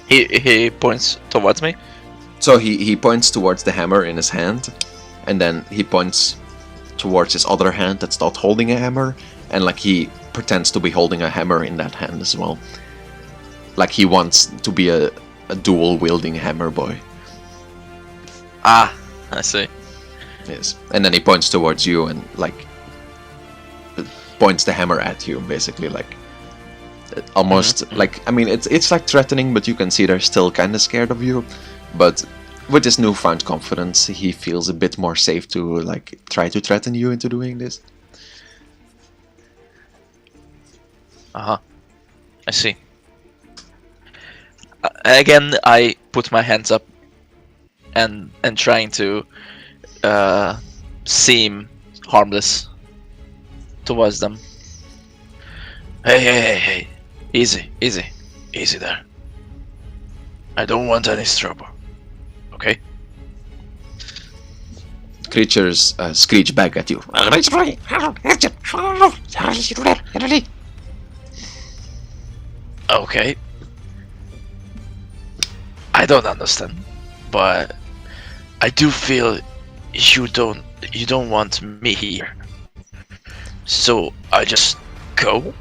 He points towards me. So he points towards the hammer in his hand, and then he points towards his other hand that's not holding a hammer, and like he pretends to be holding a hammer in that hand as well. Like he wants to be a dual wielding hammer boy. Ah, I see. Yes. And then he points towards you and like points the hammer at you, basically, like almost like, I mean, it's like threatening, but you can see they're still kind of scared of you. But with his newfound confidence, he feels a bit more safe to like try to threaten you into doing this. I see. Again, I put my hands up and trying to seem harmless towards them. Hey, easy there. I don't want any trouble. Okay? Creatures screech back at you. Okay. I don't understand, but I do feel you don't want me here. So I just go.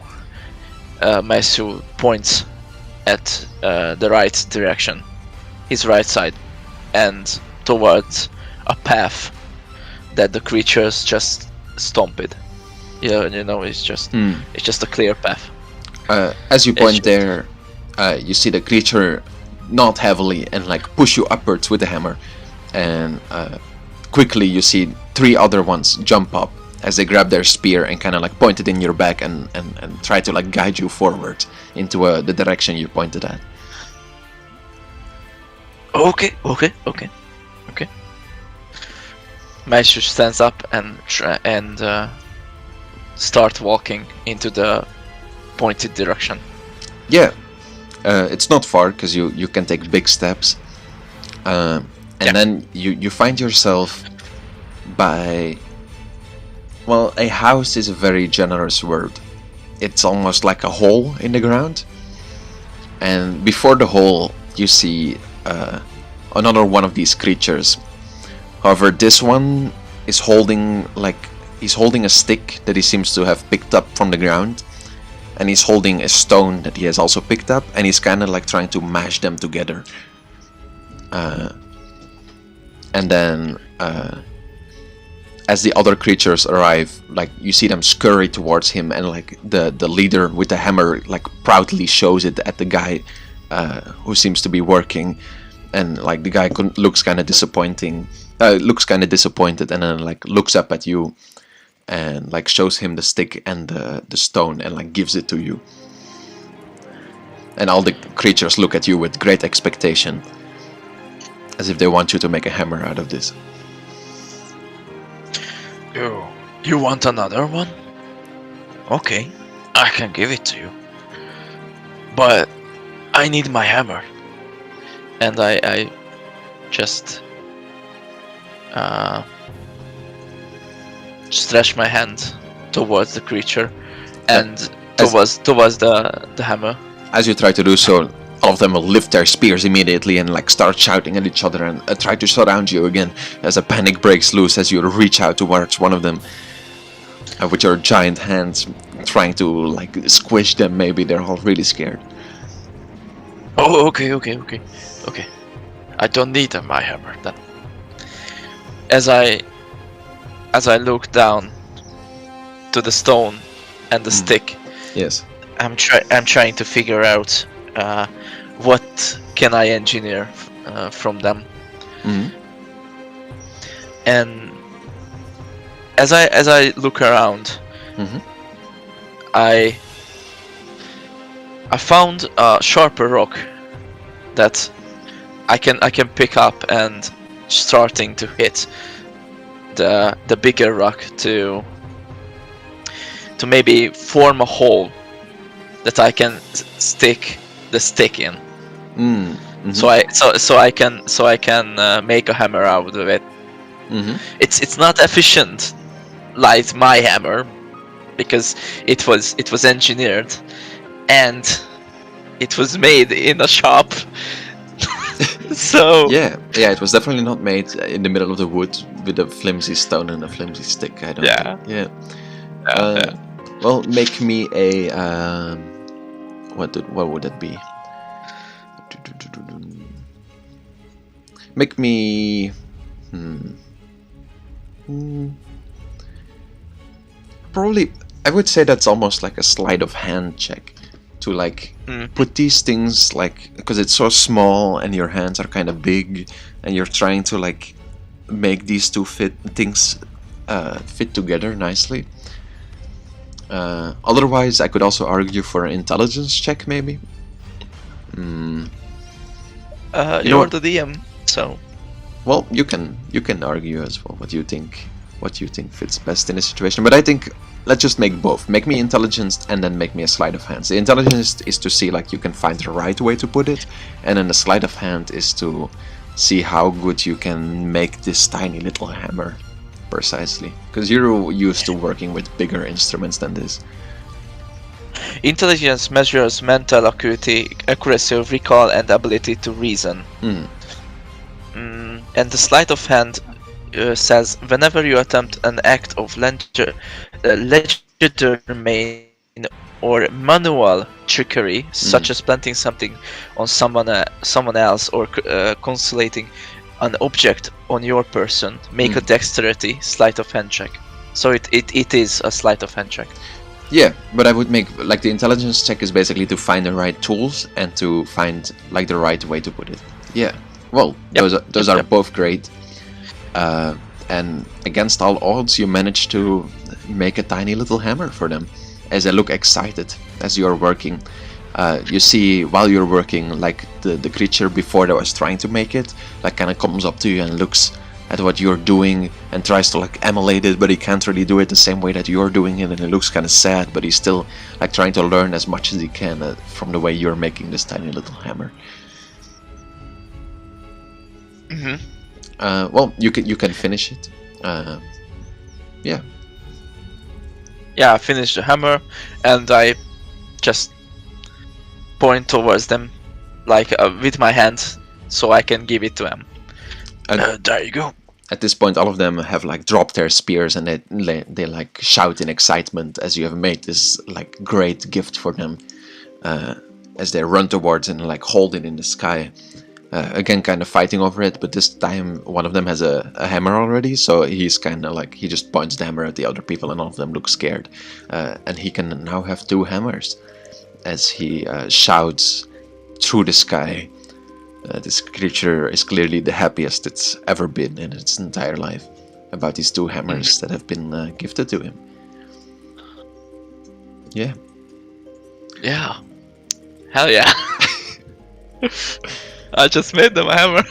Meishu points at the right direction, his right side, and towards a path that the creatures just stomped. Yeah, you know, it's just a clear path. As you It's point just- there, you see the creature nod heavily and like push you upwards with the hammer, and quickly you see 3 other ones jump up as they grab their spear and kind of like point it in your back and try to like guide you forward into the direction you pointed at. Okay. Meishu stands up and start walking into the pointed direction. Yeah, it's not far because you can take big steps, and Yeah. then you find yourself by, well, a house is a very generous word. It's almost like a hole in the ground, and before the hole you see another one of these creatures. However, this one is holding he's holding a stick that he seems to have picked up from the ground, and he's holding a stone that he has also picked up, and he's kind of like trying to mash them together. And then as the other creatures arrive, like you see them scurry towards him, and like the leader with the hammer like proudly shows it at the guy who seems to be working, and like the guy looks kind of disappointed, and then like looks up at you and like shows him the stick and the stone and like gives it to you. And all the creatures look at you with great expectation, as if they want you to make a hammer out of this. You want another one? Okay, I can give it to you. But I need my hammer. And I just stretch my hand towards the creature and towards the hammer. As you try to do so, all of them will lift their spears immediately and like start shouting at each other and try to surround you again as a panic breaks loose as you reach out towards one of them with your giant hands, trying to like squish them. Maybe they're all really scared. Oh, okay. I don't need my hammer then. As I look down to the stone and the stick, Yes. I'm trying to figure out what can I engineer from them. Mhm. And as I look around, Mhm. I found a sharper rock that I can pick up and starting to hit the bigger rock to maybe form a hole that I can stick the stick in. Mhm. So I can make a hammer out of it. Mhm. It's not efficient like my hammer because it was engineered and it was made in a shop. So Yeah, it was definitely not made in the middle of the wood with a flimsy stone and a flimsy stick. I don't Yeah. think. Yeah. yeah. Well, make me a what would that be? Make me probably I would say that's almost like a sleight of hand check to like put these things, like, because it's so small and your hands are kind of big and you're trying to like make these two things fit together nicely. Otherwise, I could also argue for an intelligence check, maybe. You're what? the DM, so Well, you can argue as well what you think fits best in the situation. But I think let's just make both. Make me intelligence and then make me a sleight of hand. The intelligence is to see like you can find the right way to put it, and then the sleight of hand is to see how good you can make this tiny little hammer precisely, because you're used to working with bigger instruments than this. intelligence measures mental acuity, accuracy of recall, and ability to reason. Mm. and the sleight of hand says whenever you attempt an act of legerdemain or manual trickery, such as planting something on someone else or concealing an object on your person, make a dexterity sleight of hand check. So it is a sleight of hand check. Yeah, but I would make like the intelligence check is basically to find the right tools and to find like the right way to put it. Yeah. Well, those are both great. And against all odds, you manage to make a tiny little hammer for them. As they look excited as you're working, you see while you're working, like the creature before that was trying to make it, like kind of comes up to you and looks at what you're doing and tries to like emulate it, but he can't really do it the same way that you're doing it, and it looks kind of sad, but he's still like trying to learn as much as he can from the way you're making this tiny little hammer. Well, you can finish it. Yeah. Yeah, I finish the hammer, and I just point towards them, like with my hand, so I can give it to them. And there you go. At this point, all of them have like dropped their spears, and they like shout in excitement as you have made this like great gift for them, as they run towards and like hold it in the sky. Again, kind of fighting over it, but this time one of them has a hammer already, so he's kind of like, he just points the hammer at the other people and all of them look scared. And he can now have 2 hammers as he shouts through the sky. This creature is clearly the happiest it's ever been in its entire life about these 2 hammers that have been gifted to him. Yeah. Yeah. Hell yeah. I just made them a hammer.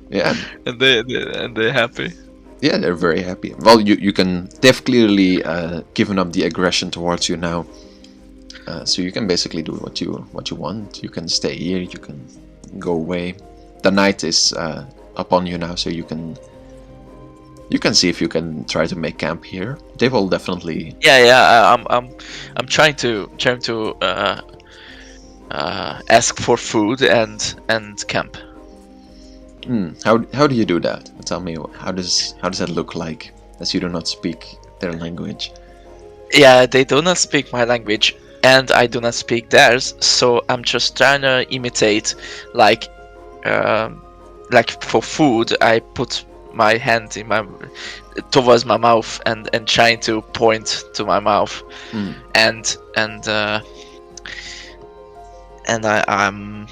Yeah. And they're happy. Yeah, they're very happy. Well, they've clearly given up the aggression towards you now. So you can basically do what you want. You can stay here, you can go away. The night is upon you now, so you can see if you can try to make camp here. They will definitely. Yeah. I'm trying to ask for food and camp. How do you do that? Tell me, how does that look like, as you do not speak their language? Yeah, they do not speak my language, and I do not speak theirs. So I'm just trying to imitate, like for food, I put my hand towards my mouth and trying to point to my mouth, and I'm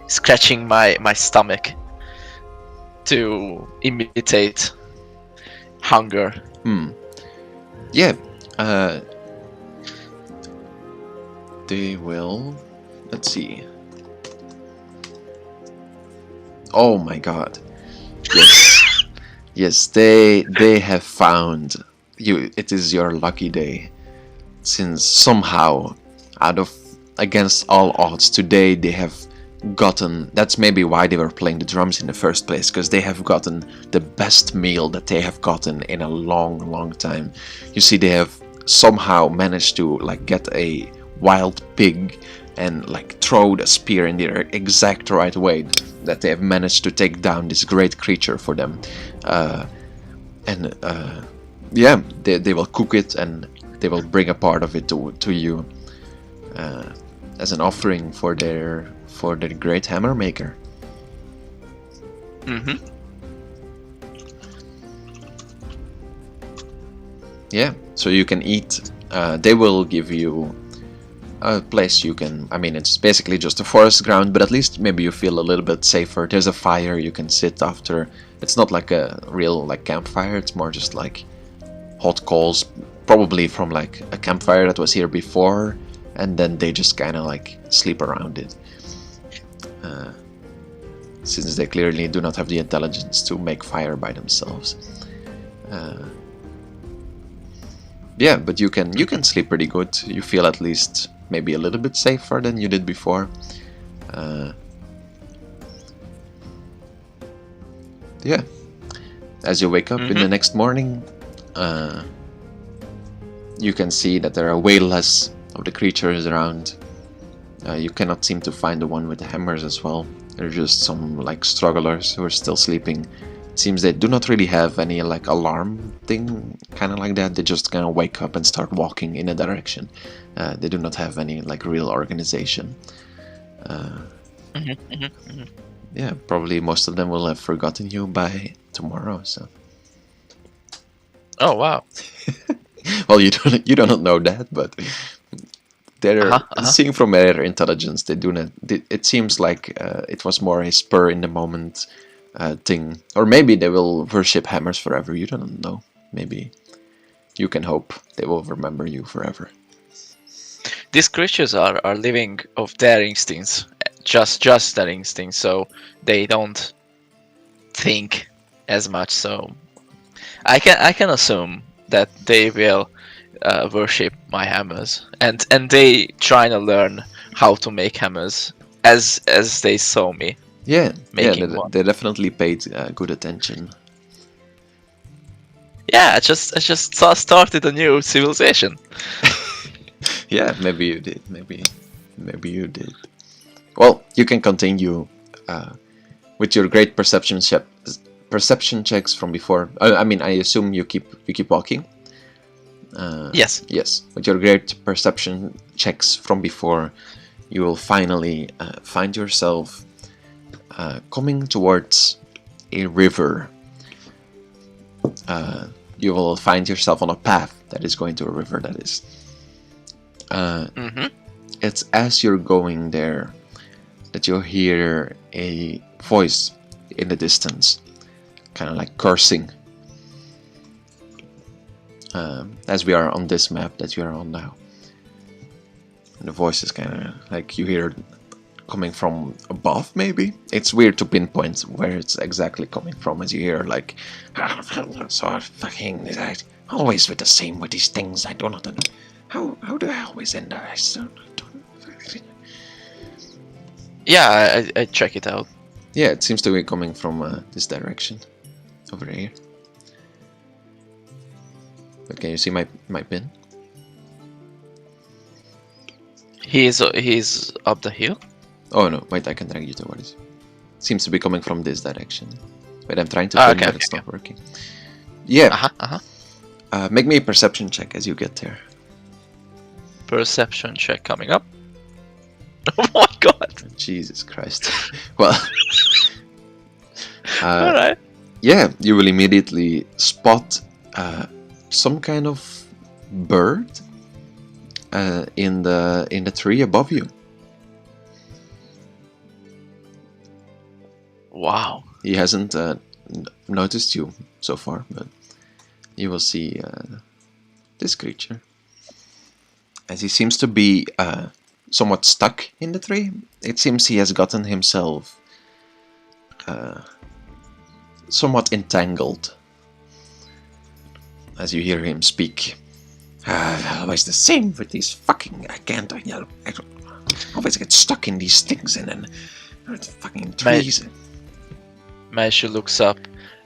scratching my stomach to imitate hunger. Yeah. They will. Let's see. Oh my god. Yes. Yes, they have found you. It is your lucky day, since somehow, against all odds, today they have gotten. That's maybe why they were playing the drums in the first place, because they have gotten the best meal that they have gotten in a long time. You see, they have somehow managed to like get a wild pig and like throw the spear in the exact right way, that they have managed to take down this great creature for them. Yeah, they will cook it and they will bring a part of it to you as an offering for their great hammer maker. Yeah, so you can eat. They will give you a place you can. I mean, it's basically just a forest ground, but at least maybe you feel a little bit safer. There's a fire you can sit after. It's not like a real like campfire. It's more just like hot coals, probably from like a campfire that was here before, and then they just kind of like sleep around it. Since they clearly do not have the intelligence to make fire by themselves. Yeah, but you can sleep pretty good. You feel at least maybe a little bit safer than you did before. Yeah. As you wake up in the next morning, you can see that there are way less of the creatures around. You cannot seem to find the one with the hammers as well. They're just some like strugglers who are still sleeping. It seems they do not really have any like alarm thing, kind of like that. They just kind of wake up and start walking in a direction. They do not have any like real organization. Yeah, probably most of them will have forgotten you by tomorrow. So, Oh wow. well, you don't know that, but they're seeing from their intelligence. They do not. It seems like it was more a spur in the moment thing, or maybe they will worship hammers forever. You don't know. Maybe you can hope they will remember you forever. These creatures are living of their instincts, just their instincts, so they don't think as much. So I can assume that they will worship my hammers, and they trying to learn how to make hammers as they saw me. Yeah, Making they, one. they definitely paid good attention. Yeah, I just started a new civilization. Yeah, maybe you did. Maybe you did. Well, you can continue with your great perception checks from before. I mean, I assume you keep walking. Yes. Yes, with your great perception checks from before, you will finally find yourself coming towards a river. You will find yourself on a path that is going to a river. That is. It's as you're going there that you'll hear a voice in the distance, kind of like cursing. As we are on this map that you are on now. And the voice is kind of like you hear coming from above, maybe? It's weird to pinpoint where it's exactly coming from, as you hear like, so fucking, always with the same with these things, I do not know. How do I always end there? I don't. Yeah, I check it out. Yeah, it seems to be coming from this direction, over here. But can you see my pin? He's up the hill. Oh no, wait, I can drag you towards it. Seems to be coming from this direction. Wait, I'm trying to pin, but it's not working. Yeah. Make me a perception check as you get there. Perception check coming up. Oh my god. Jesus Christ. Well. Alright. Yeah, you will immediately spot some kind of bird in the tree above you. Wow. He hasn't noticed you so far, but you will see this creature. As he seems to be somewhat stuck in the tree, it seems he has gotten himself somewhat entangled. As you hear him speak. Always the same with these fucking... I always get stuck in these things and then... fucking trees. Meishu looks up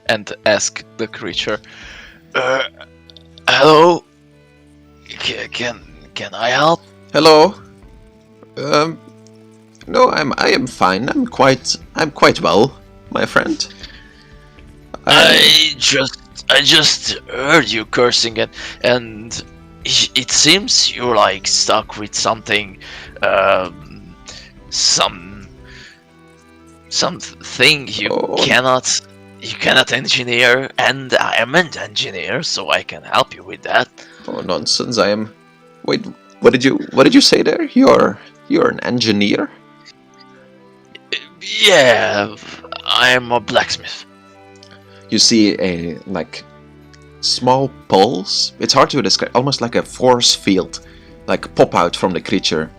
and asks the creature, hello? Can I help? Hello? No, I am fine. I'm quite well, my friend. I just heard you cursing and it seems you're like stuck with something, something you cannot engineer, and I am an engineer, so I can help you with that. Oh, nonsense! I am. Wait, what did you say there? You're an engineer? Yeah, I'm a blacksmith. You see a like small pulse. It's hard to describe. Almost like a force field, like pop out from the creature.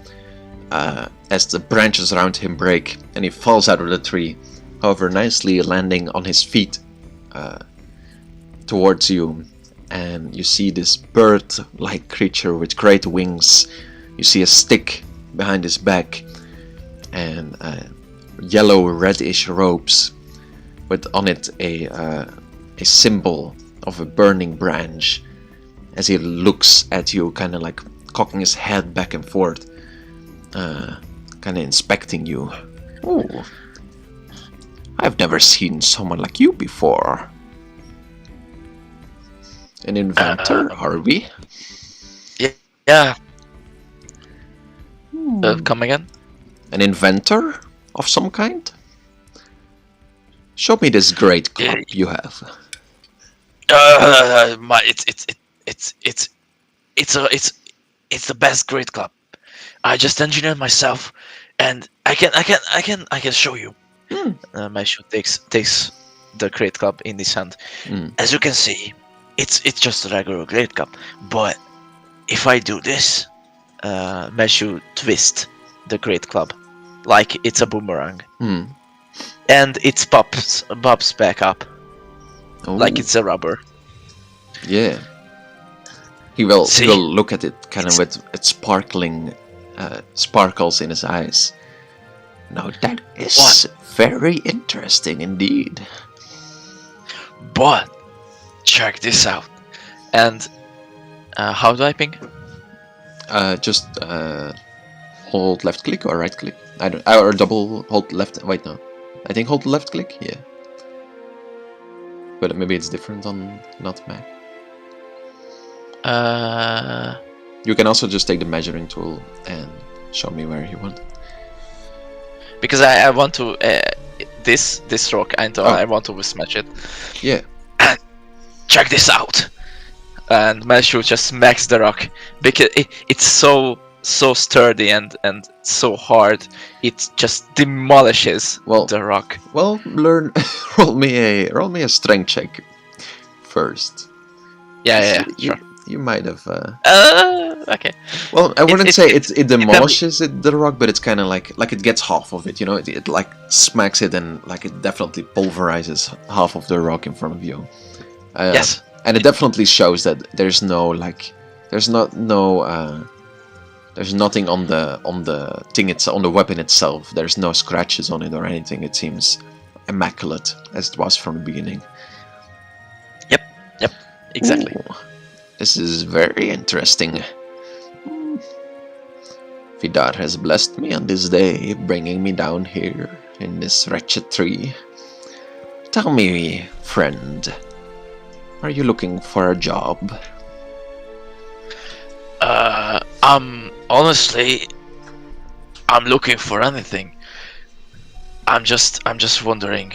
As the branches around him break and he falls out of the tree, however nicely landing on his feet towards you, and you see this bird-like creature with great wings. You see a stick behind his back and yellow reddish robes with on it a symbol of a burning branch, as he looks at you, kind of like cocking his head back and forth, kind of inspecting you. Ooh, I've never seen someone like you before. An inventor, are we? Yeah. Hmm. Come again? An inventor of some kind? Show me this great club you have. It's the best great club. I just engineered myself, and I can show you. Meishu takes the great club in his hand. As you can see, it's just a regular great club. But if I do this, Meishu twist the great club like it's a boomerang, and it pops back up like it's a rubber. Yeah. He will look at it kind of with its sparkling sparkles in his eyes. Now that is very interesting indeed. But check this out. And how do I ping? Just hold left click or right click. Or double hold left. Wait, no. I think hold left click. Yeah. But maybe it's different on not Mac. You can also just take the measuring tool and show me where you want. Because I want to this rock. I want to smash it. Yeah. And check this out. And Meishu just smacks the rock because it's so sturdy and so hard. It just demolishes the rock. Well, roll me a strength check first. Yeah, sure. You might have. Okay. Well, I wouldn't say it demolishes the rock, but it's kind of like it gets half of it. You know, it like smacks it and like it definitely pulverizes half of the rock in front of you. Yes. And it definitely shows that there's no there's nothing on the thing on the weapon itself. There's no scratches on it or anything. It seems immaculate as it was from the beginning. Yep, exactly. Ooh, this is very interesting. Vidar has blessed me on this day, bringing me down here in this wretched tree. Tell me, friend, are you looking for a job? Honestly, I'm looking for anything. I'm just wondering,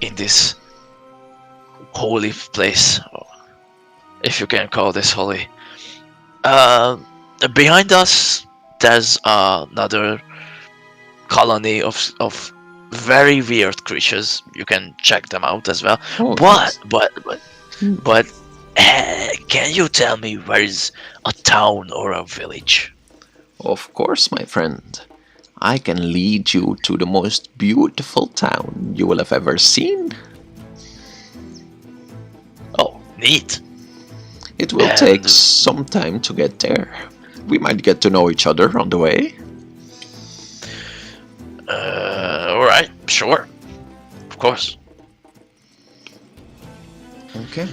in this holy place, if you can call this holy. Behind us, there's another colony of very weird creatures. You can check them out as well. But can you tell me where is a town or a village? Of course, my friend. I can lead you to the most beautiful town you will have ever seen. Oh, neat. It will take some time to get there. We might get to know each other on the way. Alright, sure. Of course. Okay.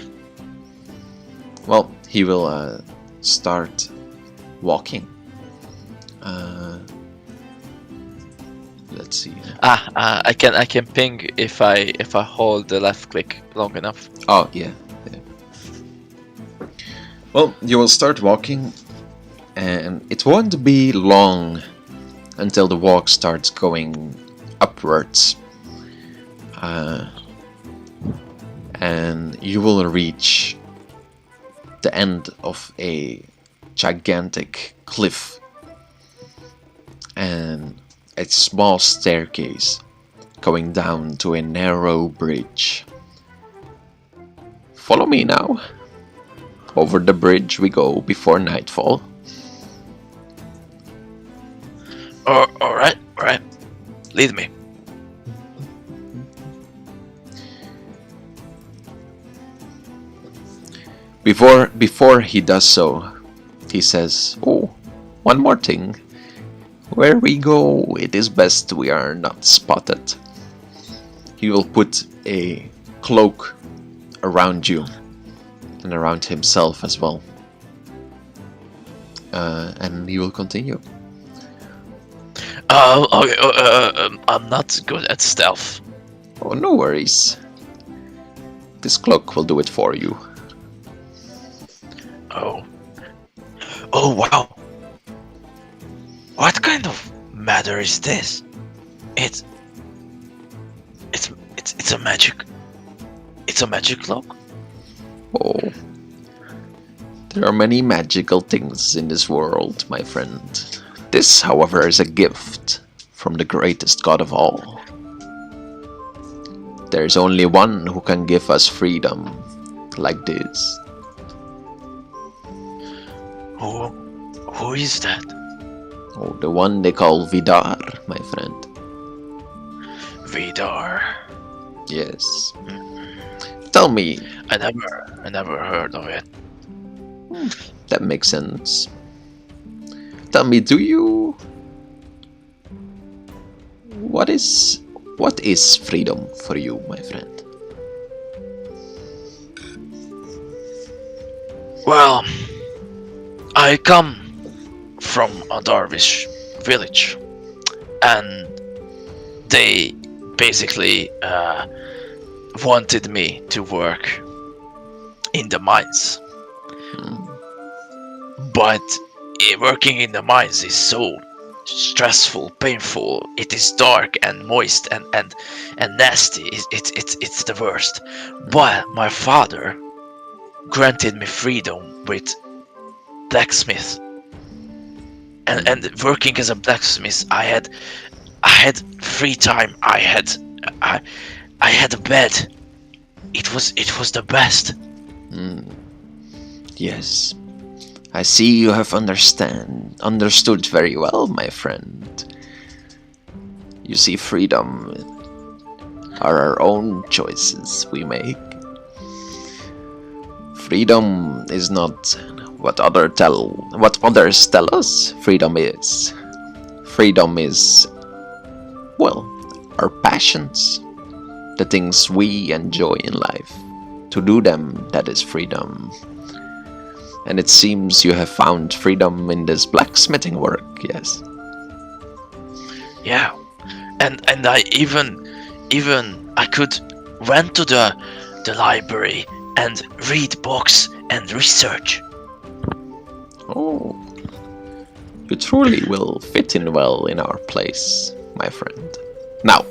Well, he will start walking. Let's see. I can ping if I hold the left click long enough. Oh yeah. Well, you will start walking, and it won't be long until the walk starts going upwards. And you will reach the end of a gigantic cliff and a small staircase going down to a narrow bridge. Follow me now. Over the bridge we go before nightfall. Alright. Lead me. Before he does so, he says, "Oh, one more thing. Where we go, it is best we are not spotted." He will put a cloak around you and around himself as well. And he will continue. I'm not good at stealth. Oh, no worries. This cloak will do it for you. Oh. Oh, wow. What kind of matter is this? It's a magic. It's a magic cloak. Oh. There are many magical things in this world, my friend. This, however, is a gift from the greatest god of all. There is only one who can give us freedom like this. Who is that? Oh, the one they call Vidar, my friend. Vidar. Yes. Tell me. I never heard of it. That makes sense. Tell me, do you... What is freedom for you, my friend? Well, I come from a Darvish village, and they basically wanted me to work in the mines. But working in the mines is so stressful, painful. It is dark and moist and nasty. It's the worst. But my father granted me freedom with blacksmith. And working as a blacksmith, I had free time. I had a bed. It was the best. Yes. I see you have understood very well, my friend. You see, freedom are our own choices we make. Freedom is not what others tell us freedom is. Freedom is, well, our passions, the things we enjoy in life. To do them, that is freedom. And it seems you have found freedom in this blacksmithing work, yes? Yeah, and I even I could went to the library and read books and research. Oh, you truly will fit in well in our place, my friend. Now,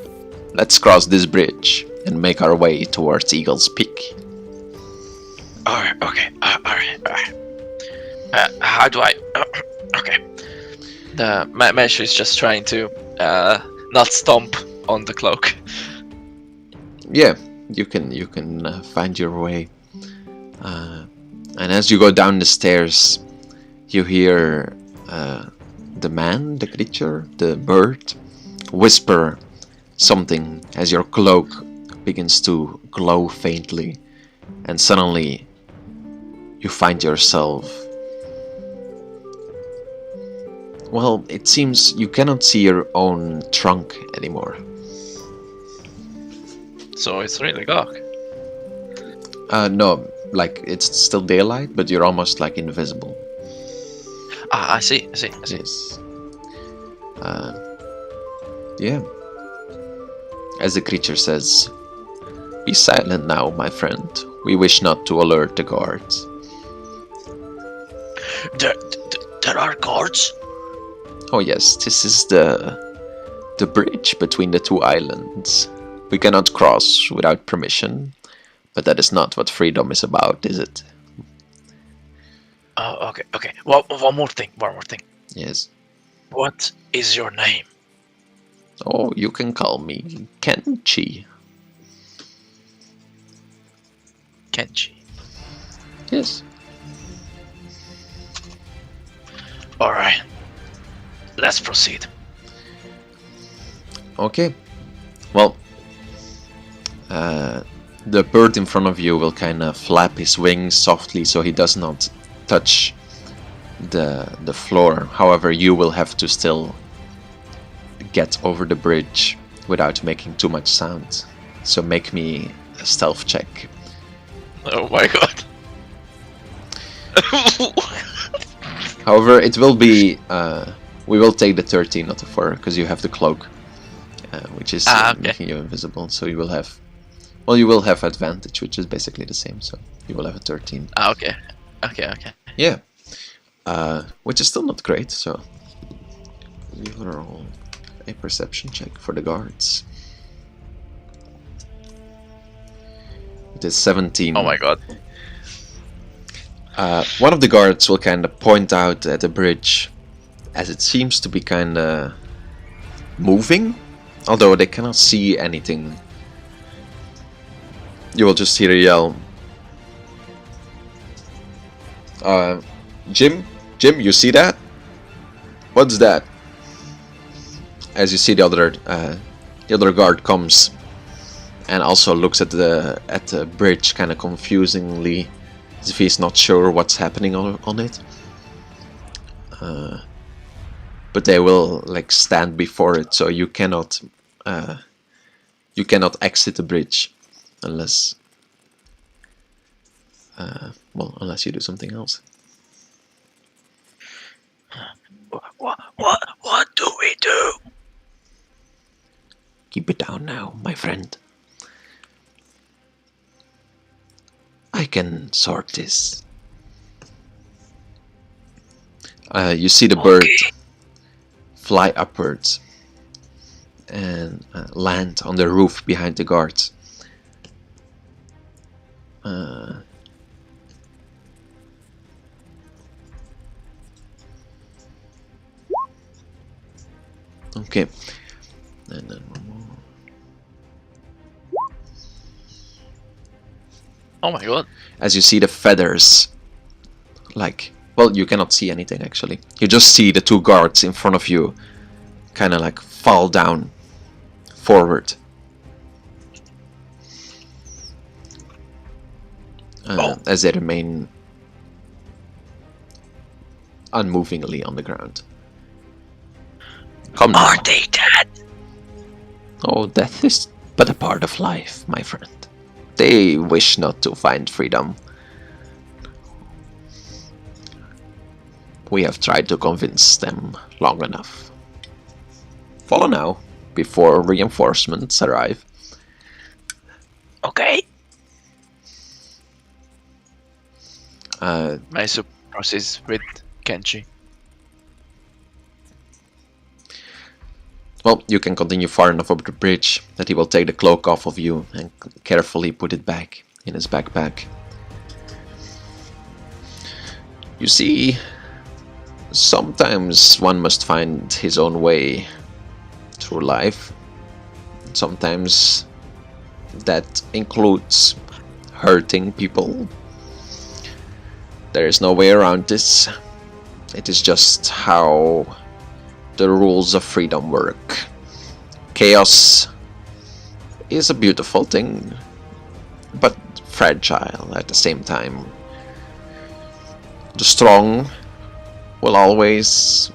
let's cross this bridge and make our way towards Eagle's Peak. Alright, okay, alright. How do I... okay. The Meishu is just trying to not stomp on the cloak. Yeah, you can find your way. And as you go down the stairs, you hear the creature, the bird, whisper something as your cloak begins to glow faintly, and suddenly you find yourself... Well, it seems you cannot see your own trunk anymore. So it's really dark. No, like it's still daylight, but you're almost like invisible. I see. Yes. Yeah. As the creature says, "Be silent now, my friend. We wish not to alert the guards." There are guards? Oh yes, this is the bridge between the two islands. We cannot cross without permission, but that is not what freedom is about, is it? Oh, okay. Well, one more thing. Yes. What is your name? Oh, you can call me Kenchi. Kenji. Yes. Alright. Let's proceed. Okay. Well, the bird in front of you will kind of flap his wings softly so he does not touch the floor. However, you will have to still get over the bridge without making too much sound. So make me a stealth check. Oh my god. However, it will be... we will take the 13, not the 4, because you have the cloak. which is Okay. making you invisible. So you will have, well, you will have advantage, which is basically the same. So you will have a 13. Okay. Okay. Yeah, which is still not great. So you roll a perception check for the guards. It is 17. Oh my god. One of the guards will kind of point out at the bridge, as it seems to be kind of moving, although they cannot see anything. You will just hear a yell. Jim, you see that? What's that? As you see the other guard comes and also looks at the bridge kind of confusingly, as if he's not sure what's happening on it. But they will like stand before it, so you cannot exit the bridge unless unless you do something else. What do we do? Keep it down now, my friend. I can sort this. You see the bird fly upwards and land on the roof behind the guards. Okay. And then one more. Oh my god. As you see the feathers, like, well, you cannot see anything actually. You just see the two guards in front of you kind of like fall down forward. As they remain unmovingly on the ground. Come now. Are they dead? Oh, death is but a part of life, my friend. They wish not to find freedom. We have tried to convince them long enough. Follow now, before reinforcements arrive. Okay. Uh, Meishu proceeds with Kenji. Well, you can continue far enough over the bridge that he will take the cloak off of you and carefully put it back in his backpack. You see, sometimes one must find his own way through life. Sometimes that includes hurting people. There is no way around this. It is just how the rules of freedom work. Chaos is a beautiful thing, but fragile at the same time. The strong will always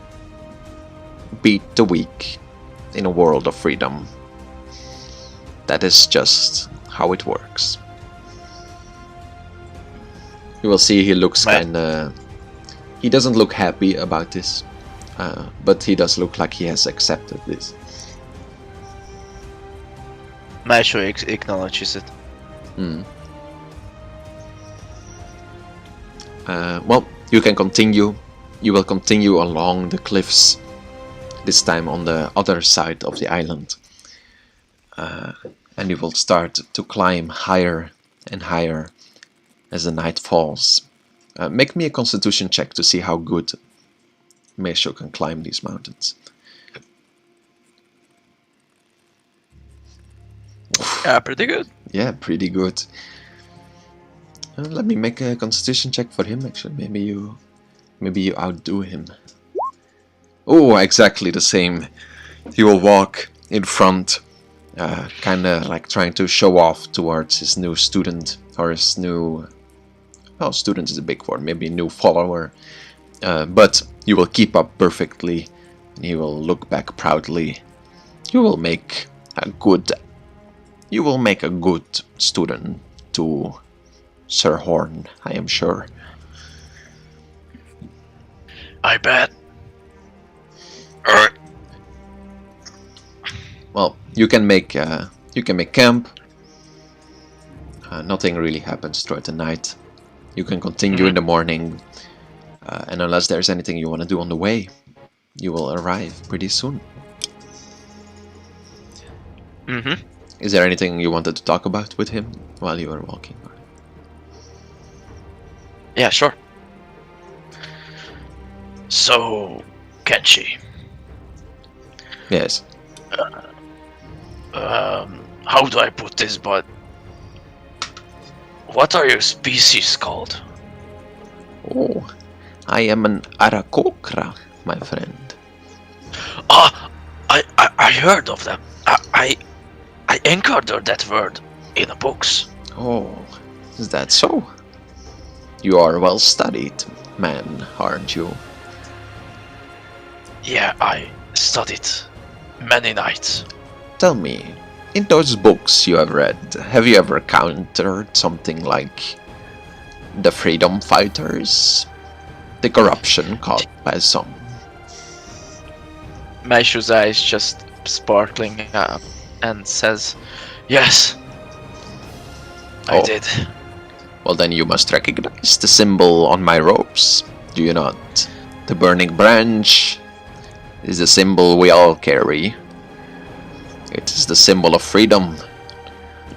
beat the weak in a world of freedom. That is just how it works. You will see he looks kinda... He doesn't look happy about this. But he does look like he has accepted this. Meishu acknowledges it. Well, you can continue. You will continue along the cliffs, this time on the other side of the island. And you will start to climb higher and higher as the night falls. Make me a constitution check to see how good Meishu can climb these mountains. Pretty good. Yeah, pretty good. Let me make a constitution check for him. Actually, maybe you outdo him. Oh, exactly the same. He will walk in front, kind of like trying to show off towards his new student or his new. Well, student is a big word. Maybe new follower. But you will keep up perfectly, and you will look back proudly. You will make a good student to Sir Horn, I am sure. I bet. well, you can make camp. Nothing really happens throughout the night. You can continue in the morning, and unless there's anything you want to do on the way, you will arrive pretty soon. Mm-hmm. Is there anything you wanted to talk about with him while you were walking? Yeah, sure. So, Kenshi, Yes. how do I put this, but what are your species called? Oh, I am an Arakokra, my friend. Ah, I heard of them. I encountered that word in the books. Oh, is that so? You are well studied, man, aren't you? Yeah, I studied many nights. Tell me, in those books you have read, have you ever encountered something like the freedom fighters? The corruption called by some? Meishu's eyes just sparkling up and says, "Yes, I Oh. did." Well, then you must recognize the symbol on my robes, do you not? The burning branch is the symbol we all carry. It is the symbol of freedom,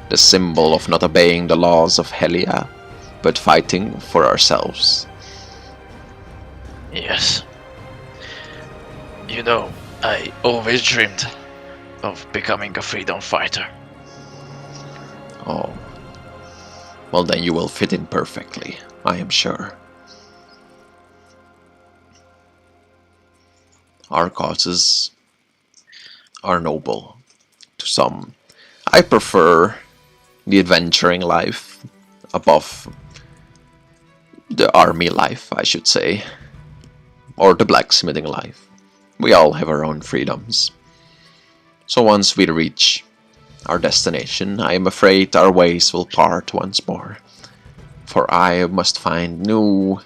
the symbol of not obeying the laws of Helia, but fighting for ourselves. Yes. You know, I always dreamed of becoming a freedom fighter. Oh. Well, then you will fit in perfectly, I am sure. Our causes are noble to some. I prefer the adventuring life above the army life, I should say, or the blacksmithing life. We all have our own freedoms. So once we reach our destination, I am afraid our ways will part once more, for I must find new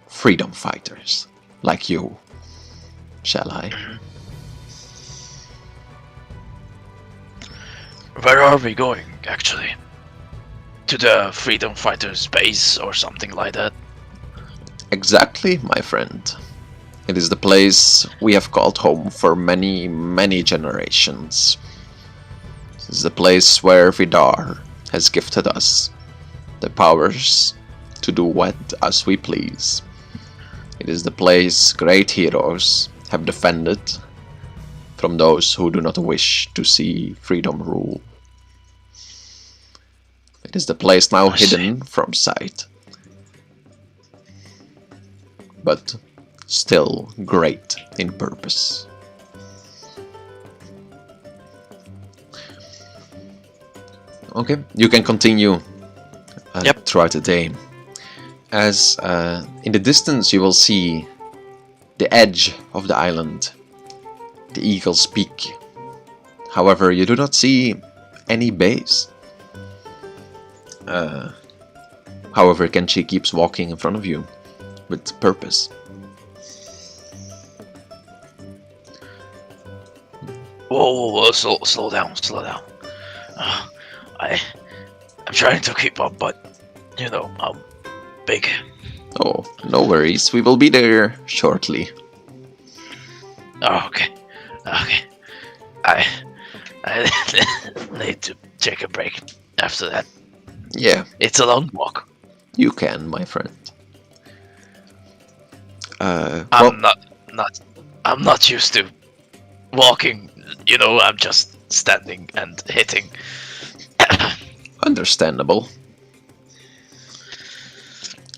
freedom fighters like you. Shall I? Where are we going, actually? To the freedom fighters base or something like that? Exactly, my friend. It is the place we have called home for many, many generations. It is the place where Vidar has gifted us the powers to do what as we please. It is the place great heroes have defended from those who do not wish to see freedom rule. It is the place now hidden from sight, but still great in purpose. Okay, you can continue throughout the day. As in the distance you will see the edge of the island, the Eagle's Peak. However, you do not see any base. However, Kenshi keeps walking in front of you with purpose. Whoa, slow down. I'm trying to keep up, but you know, I'm big. Oh, no worries. We will be there shortly. Oh, okay. I need to take a break after that. Yeah, It's a long walk. you can, my friend. I'm not used to walking. You know, I'm just standing and hitting. Understandable.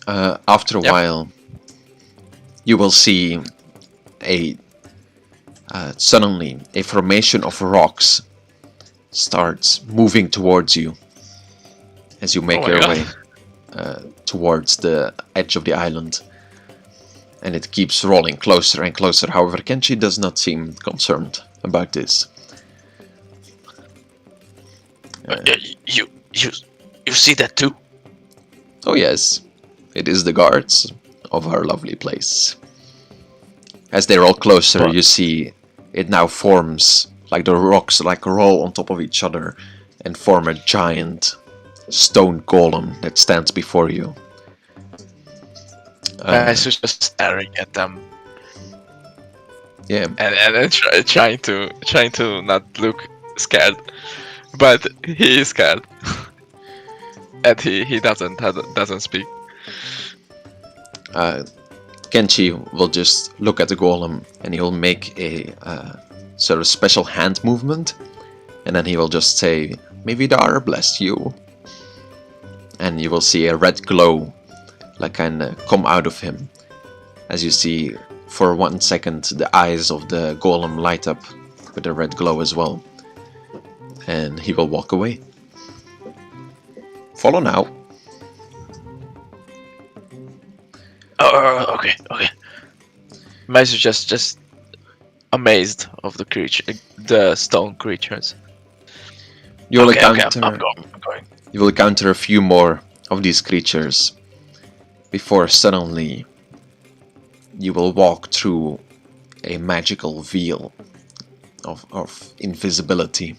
After a while, you will see suddenly a formation of rocks starts moving towards you as you make your way towards the edge of the island, and it keeps rolling closer and closer. However, Kenshi does not seem concerned about this. You see that too? Oh yes, it is the guards of our lovely place. As they're all closer, But you see it now forms, like the rocks like roll on top of each other and form a giant stone golem that stands before you. Meishu's just staring at them Yeah, and then trying to not look scared, but he is scared, and he doesn't speak. Kenshi will just look at the golem and he'll make a sort of special hand movement, and then he will just say, "May Vidar bless you." And you will see a red glow like kind of come out of him. As you see, for 1 second, the eyes of the golem light up with a red glow as well. And he will walk away. Follow now. Oh, okay. Meishu just amazed of the creature, the stone creatures. You will Okay, encounter. I'm going. You will encounter a few more of these creatures before suddenly you will walk through a magical veil of invisibility.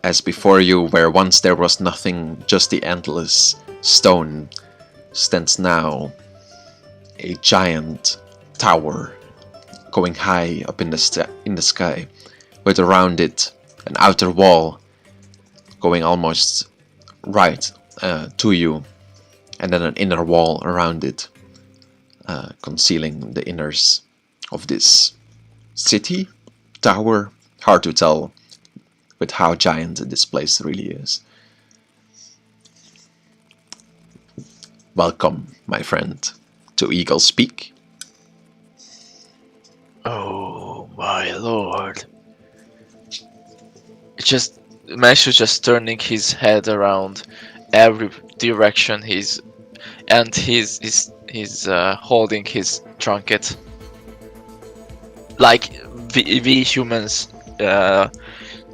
As before you, where once there was nothing, just the endless stone, stands now a giant tower going high up in the sky, with around it an outer wall going almost right to you, and then an inner wall around it, concealing the inners of this city, tower. Hard to tell with how giant this place really is. Welcome, my friend, to Eagle's Peak. Oh my lord! Just Meishu just turning his head around every direction. He's holding his trinket. Like we humans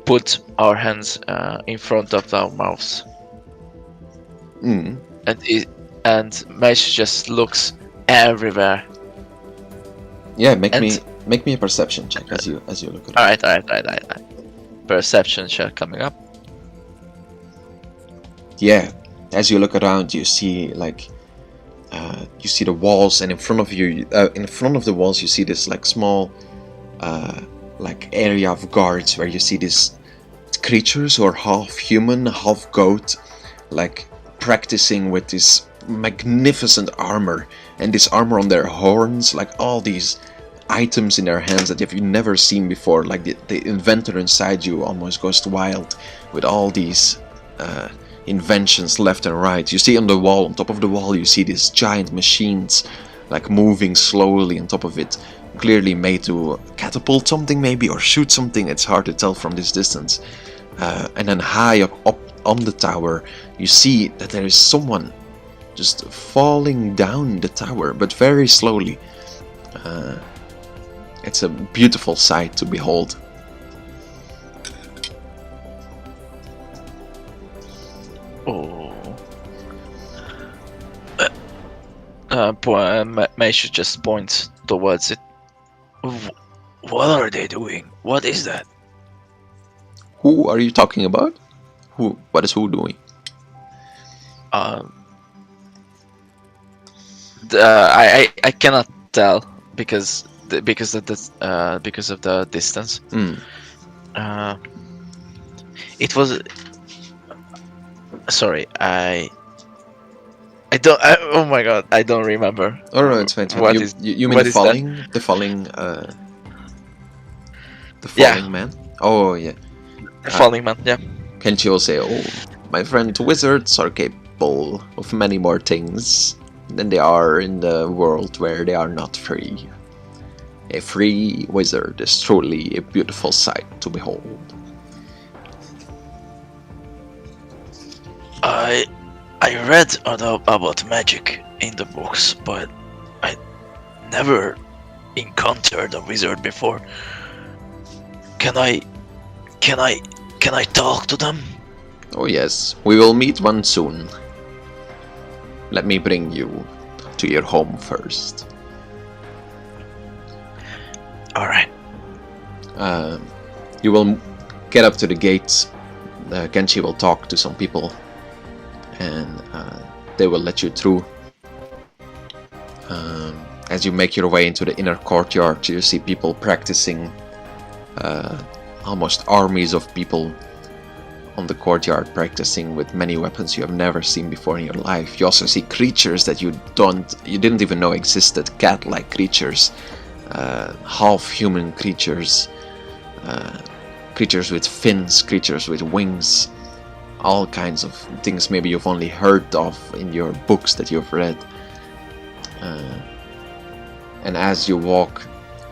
put our hands in front of our mouths, Mm. and Meishu just looks everywhere. Yeah, And- make me a perception check as you look at it. Alright. Perception check coming up. Yeah, as you look around, you see you see the walls, and in front of you, in front of the walls, you see this like small, like area of guards where you see these creatures who are half human, half goat, like practicing with this magnificent armor, and this armor on their horns, like all these items in their hands that you've never seen before. Like the inventor inside you almost goes wild with all these inventions left and right. You see on the wall, on top of the wall, you see these giant machines like moving slowly on top of it, clearly made to catapult something maybe, or shoot something. It's hard to tell from this distance. And then high up on the tower, you see that there is someone just falling down the tower, but very slowly. It's a beautiful sight to behold. Oh. Meishu just points towards it. What are they doing? What is that? Who are you talking about? Who? What is who doing? I cannot tell because of the distance. Mm. It was. Sorry, I oh my god, I don't remember. Oh no, it's fine. What You mean what the is falling, the falling Yeah. man? Oh yeah. The falling man. Yeah. Kenshi will say, "Oh, my friend, wizards are capable of many more things than they are in the world where they are not free. A free wizard is truly a beautiful sight to behold." I read about magic in the books, but I never encountered a wizard before. Can I talk to them? Oh yes, we will meet one soon. Let me bring you to your home first. All right. You will get up to the gates. Kenshi will talk to some people, and they will let you through. As you make your way into the inner courtyard, you see people practicing, almost armies of people on the courtyard practicing with many weapons you have never seen before in your life. You also see creatures that you didn't even know existed, cat-like creatures, half-human creatures, creatures with fins, creatures with wings, all kinds of things maybe you've only heard of in your books that you've read. And as you walk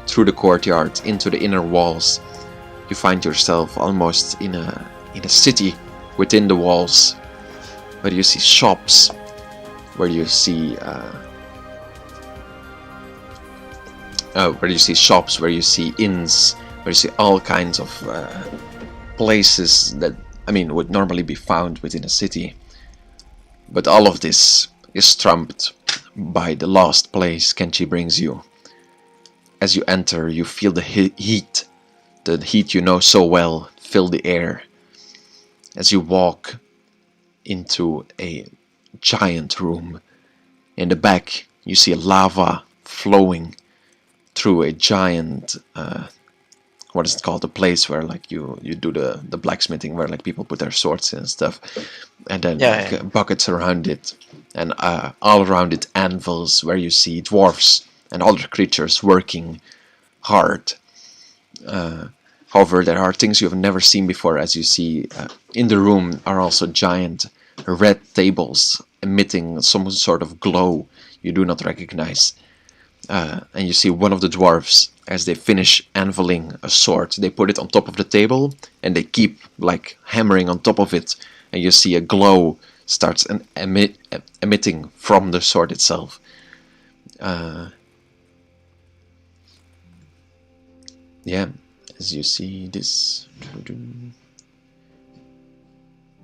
through the courtyard into the inner walls, you find yourself almost in a city within the walls, where you see shops, where you see inns, where you see all kinds of places that would normally be found within a city. But all of this is trumped by the last place Kenshi brings you. As you enter, you feel the heat you know so well, fill the air. As you walk into a giant room, in the back you see lava flowing through a giant, what is it called, the place where like you do the blacksmithing, where like people put their swords in and stuff, and then buckets around it, and all around it anvils where you see dwarfs and other creatures working hard. However, there are things you have never seen before, as you see in the room are also giant red tables emitting some sort of glow you do not recognize. And you see one of the dwarves, as they finish anviling a sword, they put it on top of the table and they keep like hammering on top of it, and you see a glow starts emitting from the sword itself. Yeah, as you see this,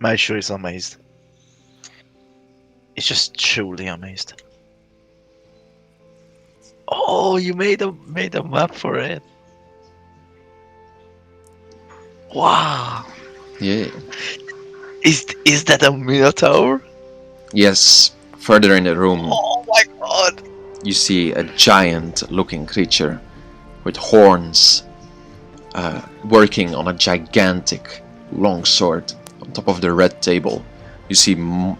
Meishu is amazed. It's just truly amazed. Oh, you made a map for it. Wow. yeah, Is that a minotaur? yes, further in the room, Oh my god. you see a giant-looking creature with horns, working on a gigantic long sword on top of the red table. You see,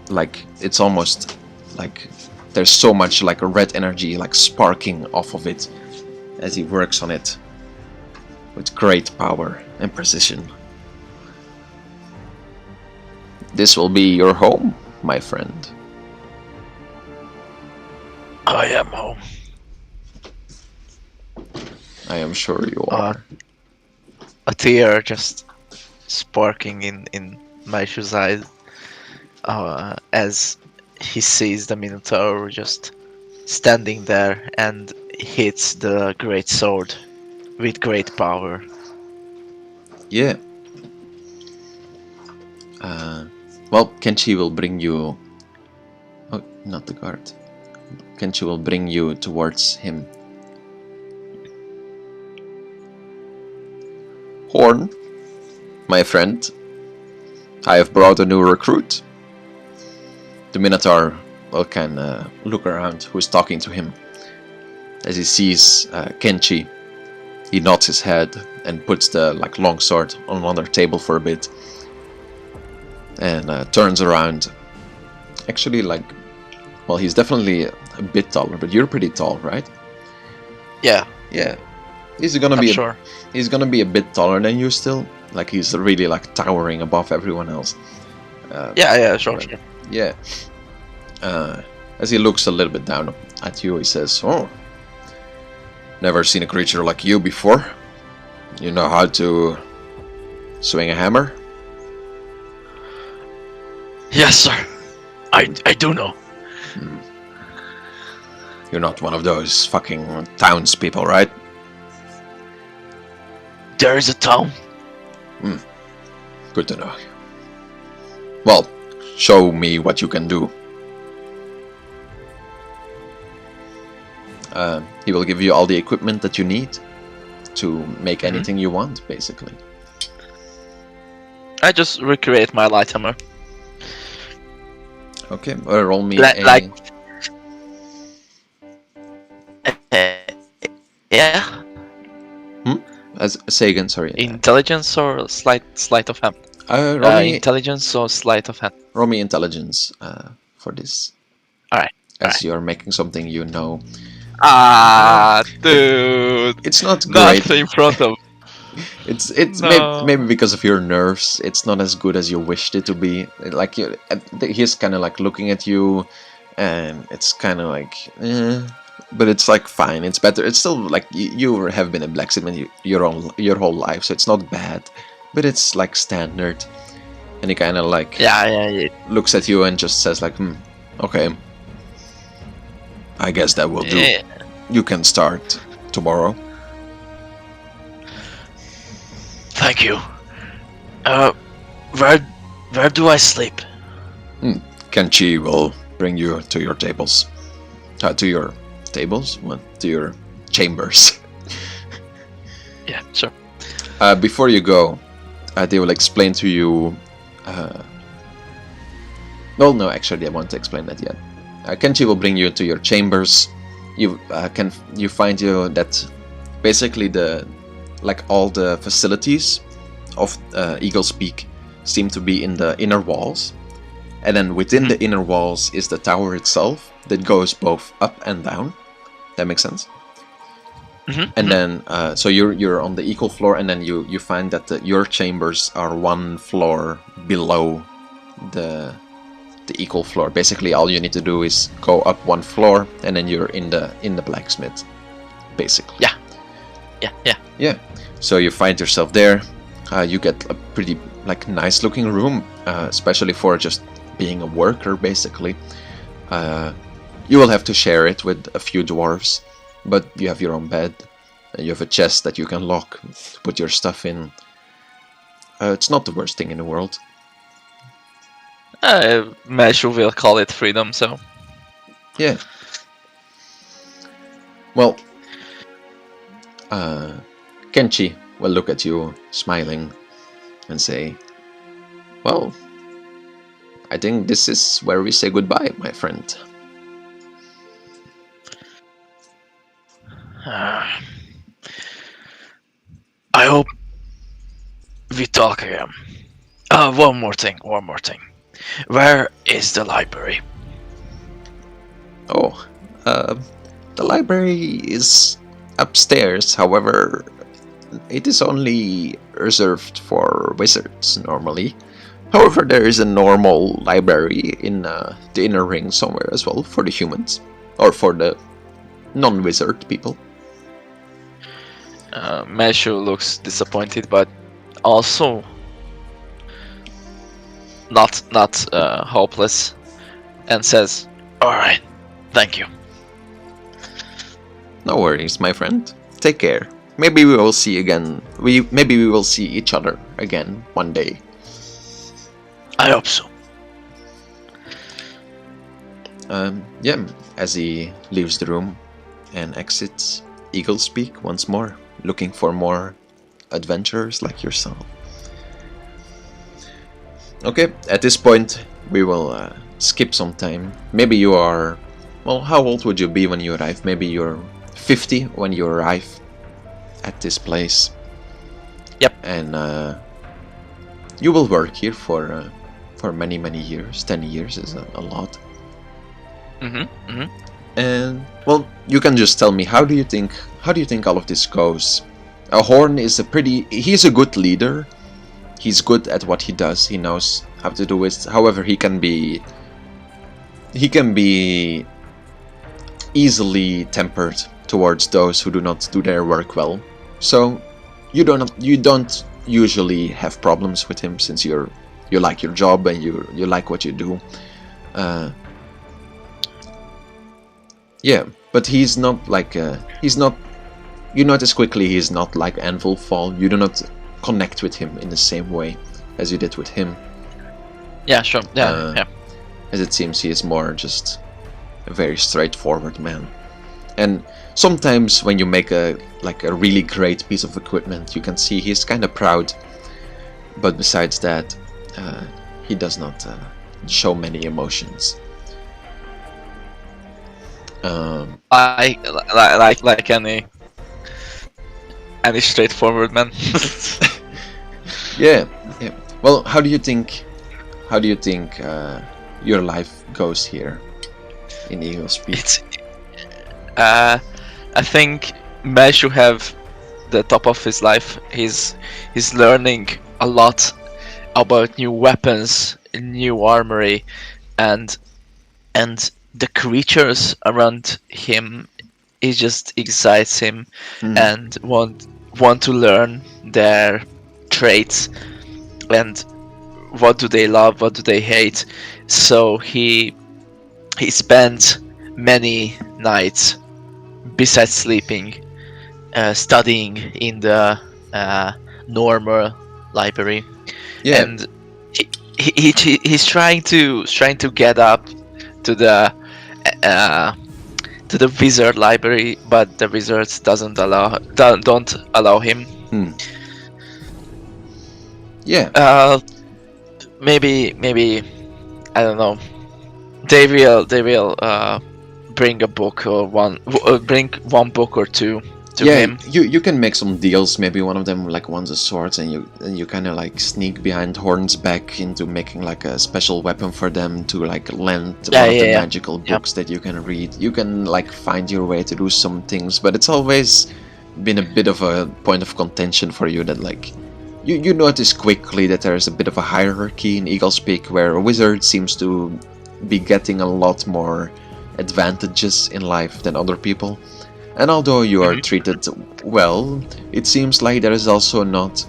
like it's almost like there's so much like a red energy like sparking off of it as he works on it with great power and precision. This will be your home, my friend. I am home. I am sure you are. A tear just sparking in Meishu's eyes as he sees the Minotaur just standing there and hits the great sword with great power. Yeah. Well, Kenshi will bring you... Oh, not the guard. Kenshi will bring you towards him. Horn, my friend, I have brought a new recruit. The Minotaur will kind of look around who's talking to him. As he sees Kenshi, he nods his head and puts the long sword on another table for a bit, and turns around. Actually, well, he's definitely a bit taller, but you're pretty tall, right? Yeah. Yeah. He's gonna be a bit taller than you still. Like he's really towering above everyone else. Sure. Yeah. As he looks a little bit down at you, he says, "Oh, never seen a creature like you before. You know how to swing a hammer?" Yes, sir. I do know. You're not one of those fucking townspeople, right? There is a town. Good to know. Well, show me what you can do. He will give you all the equipment that you need. to make anything you want, basically. I just recreate my light hammer. Okay, roll me Like, yeah. Say again, sorry. Intelligence or sleight of hand? Roll me Intelligence or sleight of hand? Roll me intelligence for this. Alright. As you're making something you know. Dude. It's not Not great. in front of. It's No. maybe because of your nerves. It's not as good as you wished it to be. Like he's kind of like looking at you, and it's kind of like, but it's like fine. It's better. It's still like you have been a blacksmith your whole life, so it's not bad, but it's like standard. And he kind of like looks at you and just says like, okay, I guess that will do. You can start tomorrow. Thank you. Where do I sleep? Kenchi will bring you to your tables. To your tables? Well, to your chambers. Yeah, sure. Before you go, they will explain to you. Well, no, actually, I won't explain that yet. Kenchi will bring you to your chambers. You find that basically all the facilities of Eagle's Peak seem to be in the inner walls, and then within the inner walls is the tower itself that goes both up and down. That makes sense. And then so you're on the equal floor, and then you find that your chambers are one floor below the equal floor. Basically, all you need to do is go up one floor, and then you're in the blacksmith. Basically. Yeah. So you find yourself there. You get a pretty nice looking room, especially for just being a worker. Basically, you will have to share it with a few dwarves, but you have your own bed. You have a chest that you can lock to put your stuff in. It's not the worst thing in the world. Meishu will call it freedom, so. Yeah. Well, Kenchi will look at you, smiling, and say, well, I think this is where we say goodbye, my friend. I hope we talk again. One more thing. Where is the library? Oh, the library is upstairs. However, it is only reserved for wizards normally. However, there is a normal library in the inner ring somewhere as well for the humans, or for the non-wizard people. Meishu looks disappointed, but also not hopeless, and says, "All right, thank you." No worries, my friend. Take care. Maybe we will see again. Maybe we will see each other again one day. I hope so. Yeah. As he leaves the room and exits Eagle's Peak once more, looking for more adventurers like yourself. Okay, at this point we will skip some time. Maybe you are... Well, how old would you be when you arrive? Maybe you're 50 when you arrive at this place. Yep. And you will work here for many years. 10 years is a lot. And well, you can just tell me, how do you think all of this goes? Horn is he's a good leader. He's good at what he does. He knows how to do it. However, he can be easily tempered towards those who do not do their work well. So you don't usually have problems with him, since you like your job and you like what you do. Yeah, but he's not like you notice quickly he's not like Anvilfall. You do not connect with him in the same way as you did with him. Yeah, sure. Yeah. As it seems, he is more just a very straightforward man. And sometimes when you make a really great piece of equipment, you can see he's kind of proud. But besides that, he does not show many emotions. Like any straightforward man. Yeah, yeah. Well, how do you think your life goes here in Eagle Speak? It's I think Meishu have the top of his life. He's learning a lot about new weapons, new armory, and the creatures around him. It just excites him, and want to learn their traits and what do they love, what do they hate. So he spends many nights besides sleeping, studying in the normal library, Yeah, and he's trying to get up to the uh, wizard library, but the wizards don't allow him. yeah. Maybe I don't know. They will bring a book or bring one book or two to Yeah, him. you can make some deals. Maybe one of them like wants a sword, and you kind of like sneak behind Horn's back into making like a special weapon for them to like lend one of the magical books that you can read. You can like find your way to do some things, but it's always been a bit of a point of contention for you that like you notice quickly that there's a bit of a hierarchy in Eaglespeak where a wizard seems to be getting a lot more advantages in life than other people. And although you are treated well, it seems like there is also not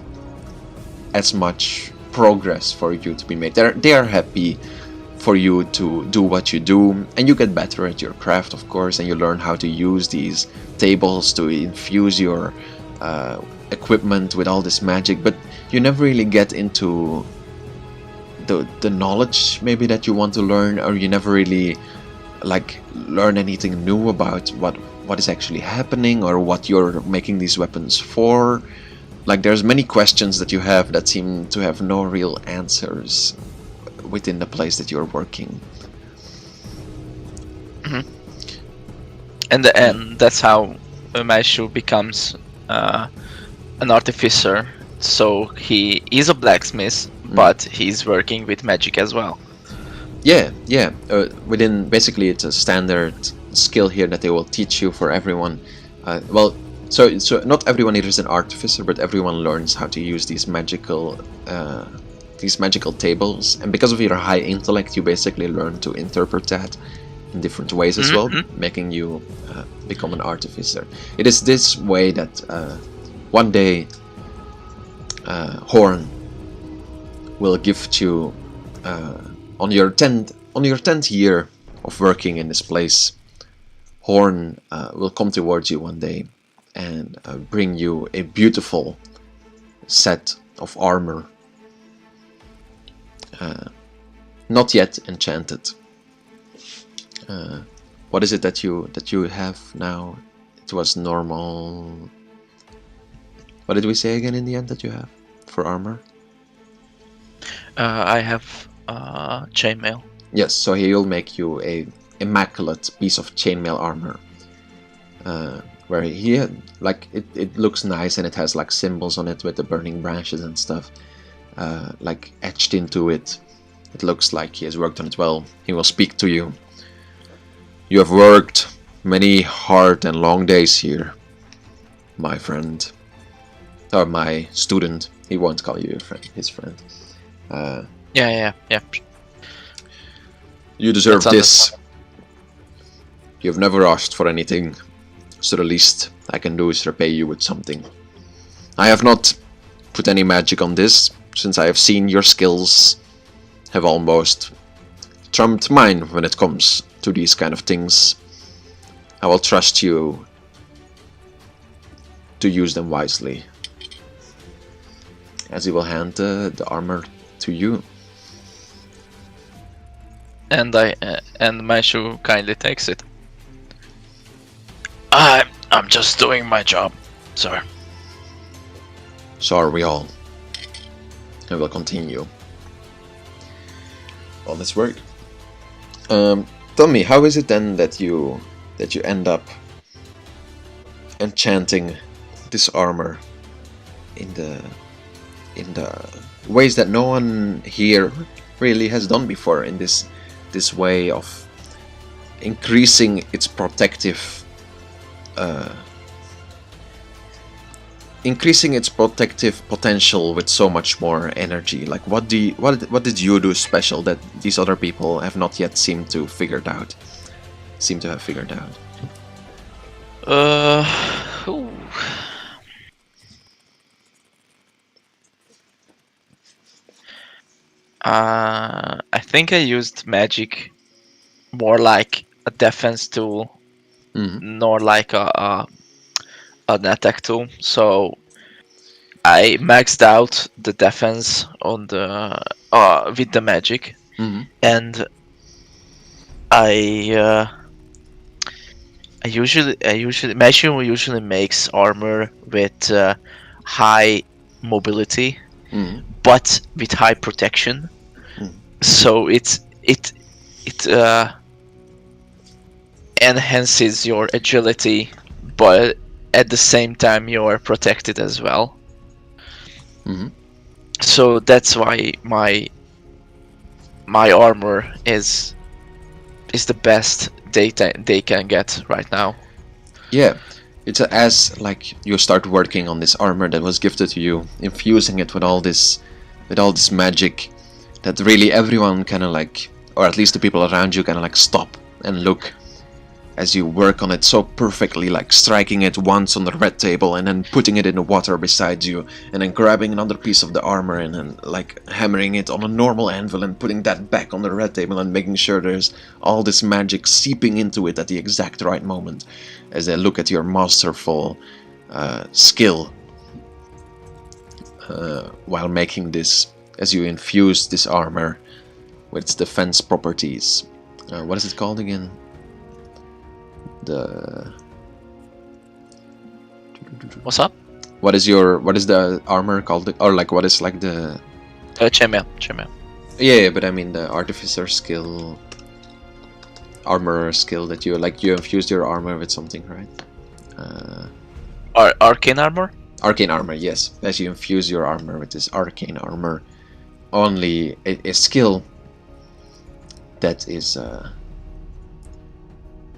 as much progress for you to be made. They are happy for you to do what you do, and you get better at your craft, of course, and you learn how to use these tables to infuse your equipment with all this magic, but you never really get into the knowledge maybe that you want to learn, or you never really like learn anything new about what is actually happening or what you're making these weapons for. Like there's many questions that you have that seem to have no real answers within the place that you're working. And that's how Meishu becomes an artificer. So he is a blacksmith, but he's working with magic as well. Yeah. Within basically it's a standard skill here that they will teach you for everyone. So not everyone here is an artificer, but everyone learns how to use these magical tables. And because of your high intellect, you basically learn to interpret that in different ways as well, making you become an artificer. It is this way that one day Horn will gift you on your 10th year of working in this place. Horn will come towards you one day and bring you a beautiful set of armor, not yet enchanted. What is it that you have now? It was normal. What did we say again in the end that you have for armor? I have chainmail. Yes, so he'll make you a immaculate piece of chainmail armor, where it looks nice and it has like symbols on it with the burning branches and stuff, like etched into it. It looks like he has worked on it well. He will speak to you. You have worked many hard and long days here, my friend, or my student. He won't call you your friend, his friend. Yeah. You deserve this. You've never asked for anything, so the least I can do is repay you with something. I have not put any magic on this, since I have seen your skills have almost trumped mine when it comes to these kind of things. I will trust you to use them wisely. As he will hand the armor to you. And Meishu kindly takes it. I'm just doing my job, sir. So are we all. I will continue. Well, that's work. Tell me, how is it then that you end up enchanting this armor in the ways that no one here really has done before, in this way of increasing its protective potential with so much more energy? Like, what did you do special that these other people have not yet seem to have figured out? Ooh. I think I used magic more like a defense tool, nor like an attack tool. So I maxed out the defense on the with the magic, and I usually Meishu usually makes armor with high mobility, but with high protection. So it enhances your agility, but at the same time you're protected as well. So that's why my armor is the best they can get right now. Yeah, it's as like you start working on this armor that was gifted to you, infusing it with all this magic, that really everyone kind of like, or at least the people around you, kind of like stop and look as you work on it so perfectly, like striking it once on the red table and then putting it in the water beside you, and then grabbing another piece of the armor and then like hammering it on a normal anvil and putting that back on the red table and making sure there's all this magic seeping into it at the exact right moment, as they look at your masterful skill while making this, as you infuse this armor with its defense properties. What is it called again? What's up? What is the armor called? Or like, what is like the Chainmail. Yeah, but I mean the artificer skill, armor skill that you infused your armor with something, right? Arcane armor? Arcane armor, yes. As you infuse your armor with this arcane armor, only a skill that is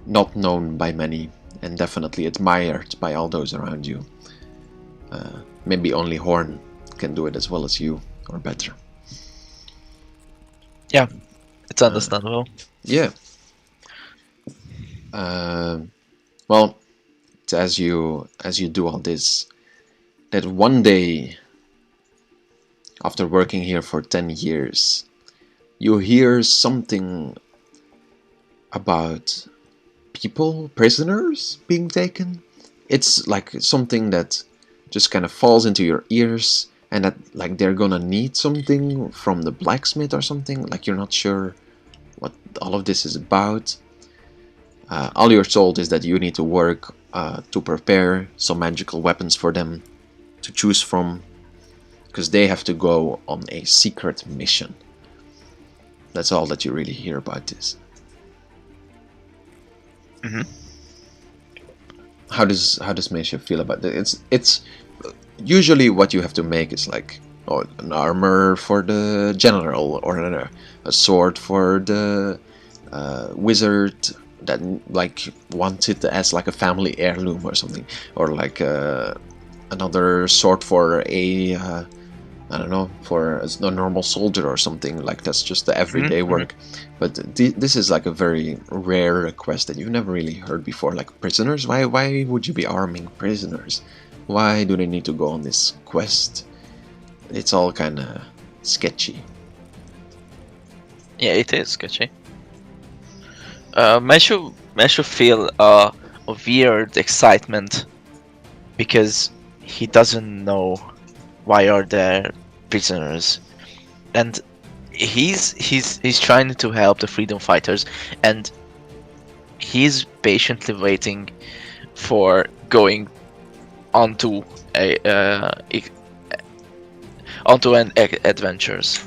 not known by many, and definitely admired by all those around you. Maybe only Horn can do it as well as you, or better. Yeah, it's understandable. Yeah. Well, as you do all this, that one day, after working here for 10 years, you hear something about people, prisoners being taken. It's like something that just kind of falls into your ears, and that like they're gonna need something from the blacksmith or something. Like, you're not sure what all of this is about. All you're told is that you need to work to prepare some magical weapons for them to choose from, because they have to go on a secret mission. That's all that you really hear about this. How does Meishu feel about it? It's usually what you have to make is like an armor for the general, or a sword for the wizard that like wants it as like a family heirloom or something, or like another sword for a I don't know, for a normal soldier or something. Like, that's just the everyday work. But this is like a very rare request that you've never really heard before. Like, prisoners? Why would you be arming prisoners? Why do they need to go on this quest? It's all kind of sketchy. Yeah, it is sketchy. Meishu feel a weird excitement because he doesn't know why are there prisoners, and he's trying to help the freedom fighters, and he's patiently waiting for going onto a onto an adventures.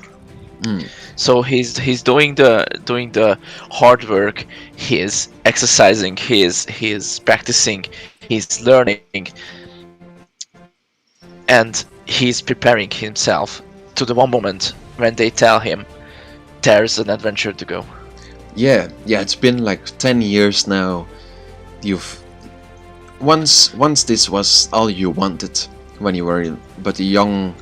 Mm. So he's doing the hard work. He's exercising. He's practicing. He's learning, and he's preparing himself to the one moment when they tell him there's an adventure to go. Yeah, it's been like 10 years now. You've once this was all you wanted when you were but a young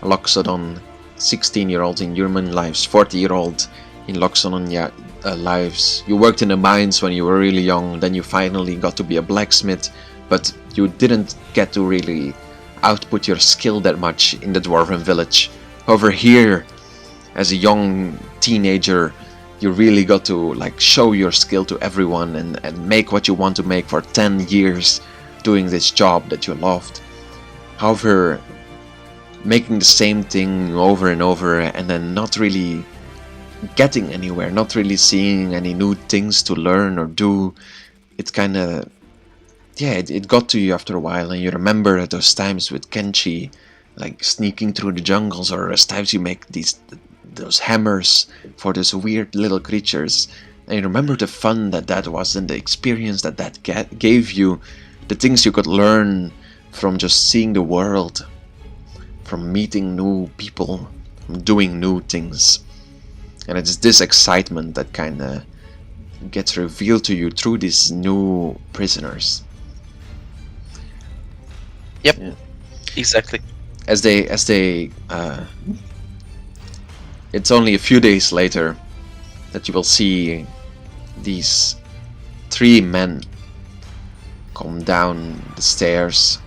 Loxodon, 16-year-old in human lives, 40-year-old in Loxodon lives. You worked in the mines when you were really young, then you finally got to be a blacksmith, but you didn't get to really output your skill that much in the dwarven village. Over here, as a young teenager, you really got to like show your skill to everyone and make what you want to make for 10 years doing this job that you loved. However, making the same thing over and over and then not really getting anywhere, not really seeing any new things to learn or do, it kind of, yeah, it got to you after a while. And you remember those times with Kenshi, like sneaking through the jungles, or those times you make those hammers for those weird little creatures, and you remember the fun that was and the experience that gave you, the things you could learn from just seeing the world, from meeting new people, from doing new things. And it's this excitement that kind of gets revealed to you through these new prisoners. Yep, Yeah. exactly. As they it's only a few days later that you will see these 3 men come down the stairs.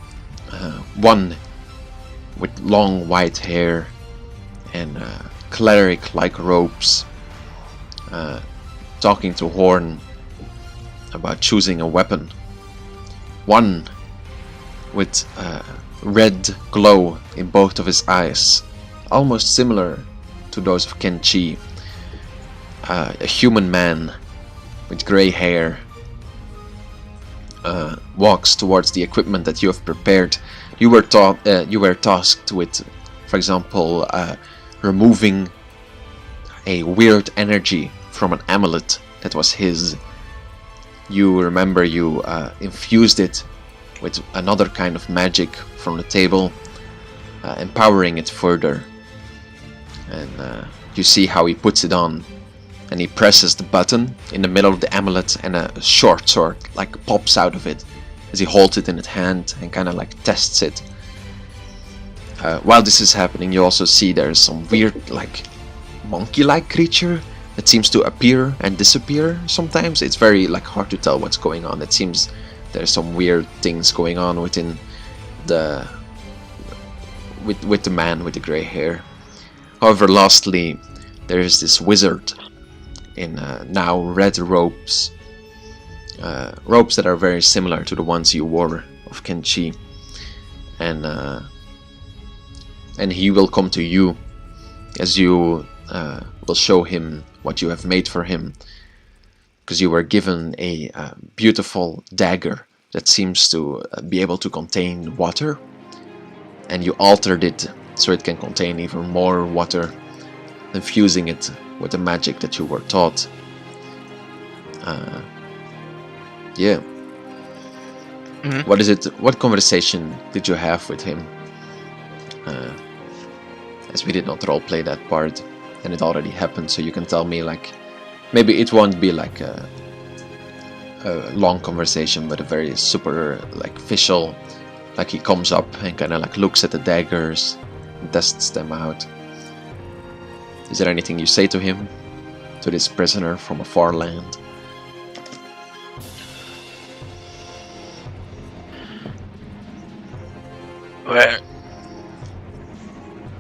One with long white hair and cleric-like robes, talking to Horn about choosing a weapon. One with red glow in both of his eyes, almost similar to those of Kenshi. A human man with grey hair walks towards the equipment that you have prepared. You were tasked with, for example, removing a weird energy from an amulet that was his. You remember you infused it with another kind of magic from the table, empowering it further. And you see how he puts it on, and he presses the button in the middle of the amulet, and a short sword like pops out of it as he holds it in his hand and kind of like tests it. While this is happening, you also see there's some weird like monkey-like creature that seems to appear and disappear sometimes. It's very like hard to tell what's going on. It seems there's some weird things going on within the with the man with the grey hair. However, lastly, there is this wizard in now red robes, robes that are very similar to the ones you wore of Kenshi, and he will come to you as you will show him what you have made for him, because you were given a beautiful dagger that seems to be able to contain water, and you altered it so it can contain even more water, infusing it with the magic that you were taught. Yeah. Mhm. What is it? What conversation did you have with him? As we did not roleplay that part, and it already happened, so you can tell me, like, maybe it won't be like a long conversation, but a very super like official. Like he comes up and kind of like looks at the daggers, and tests them out. Is there anything you say to him, to this prisoner from a far land?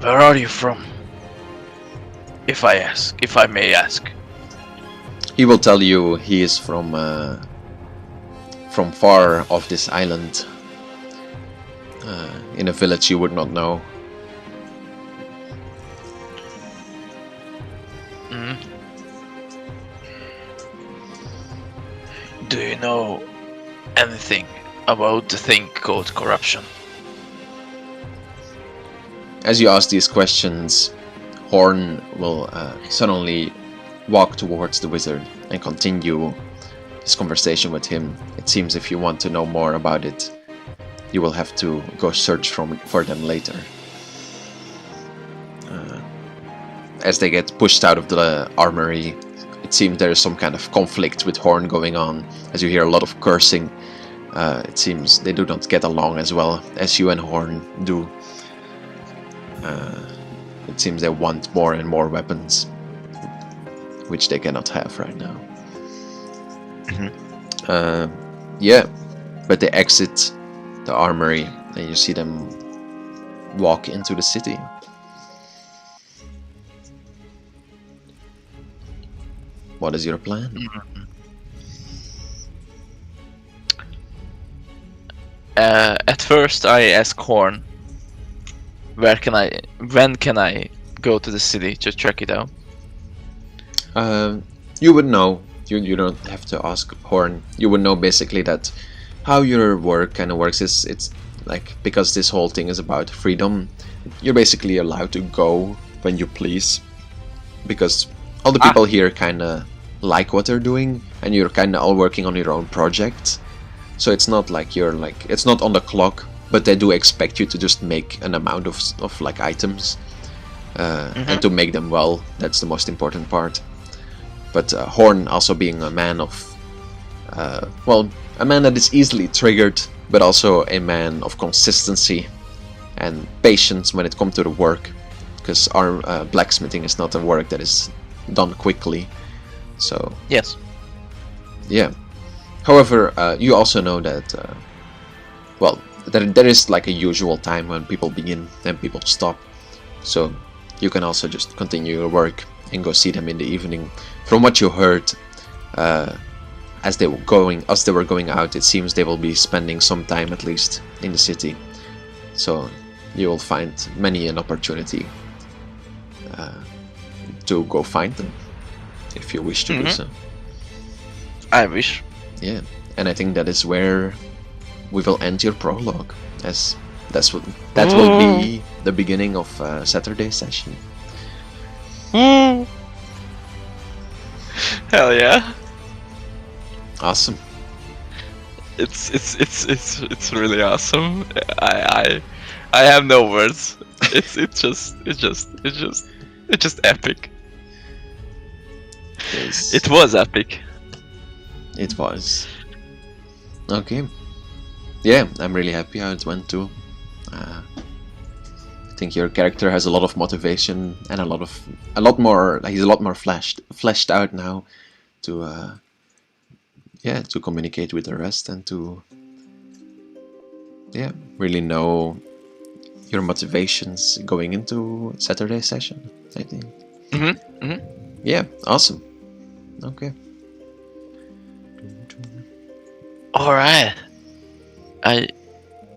Where are you from? If I may ask. He will tell you he is from far off this island, in a village you would not know. Mhm. Do you know anything about the thing called corruption. As you ask these questions, Horn will suddenly walk towards the wizard and continue his conversation with him. It seems if you want to know more about it, you will have to go search for them later. As they get pushed out of the armory, it seems there is some kind of conflict with Horn going on, as you hear a lot of cursing. It seems they do not get along as well as you and Horn do. It seems they want more and more weapons, which they cannot have right now. Yeah, but they exit the armory and you see them walk into the city. What is your plan? At first, I ask Horn, when can I go to the city to check it out? You would know. You don't have to ask Horn. You would know basically that how your work kind of works is it's like, because this whole thing is about freedom, you're basically allowed to go when you please, because all the people here kind of like what they're doing and you're kind of all working on your own project. So it's not like it's not on the clock, but they do expect you to just make an amount of like items and to make them well. That's the most important part. But Horn, also being a man of a man that is easily triggered, but also a man of consistency and patience when it comes to the work, because our blacksmithing is not a work that is done quickly. So yes, yeah. However, you also know that there is like a usual time when people begin and people stop, so you can also just continue your work and go see them in the evening. From what you heard, as they were going out, it seems they will be spending some time at least in the city. So you will find many an opportunity to go find them if you wish to do so. I wish. Yeah, and I think that is where we will end your prologue, as that will be the beginning of Saturday session. Hell yeah! Awesome. It's really awesome. I have no words. It's just epic. Yes. It was epic. It was. Okay. Yeah, I'm really happy how it went too. I think your character has a lot of motivation and a lot more fleshed out now to to communicate with the rest and to really know your motivations going into Saturday session, I think. Yeah, awesome. Okay. All right.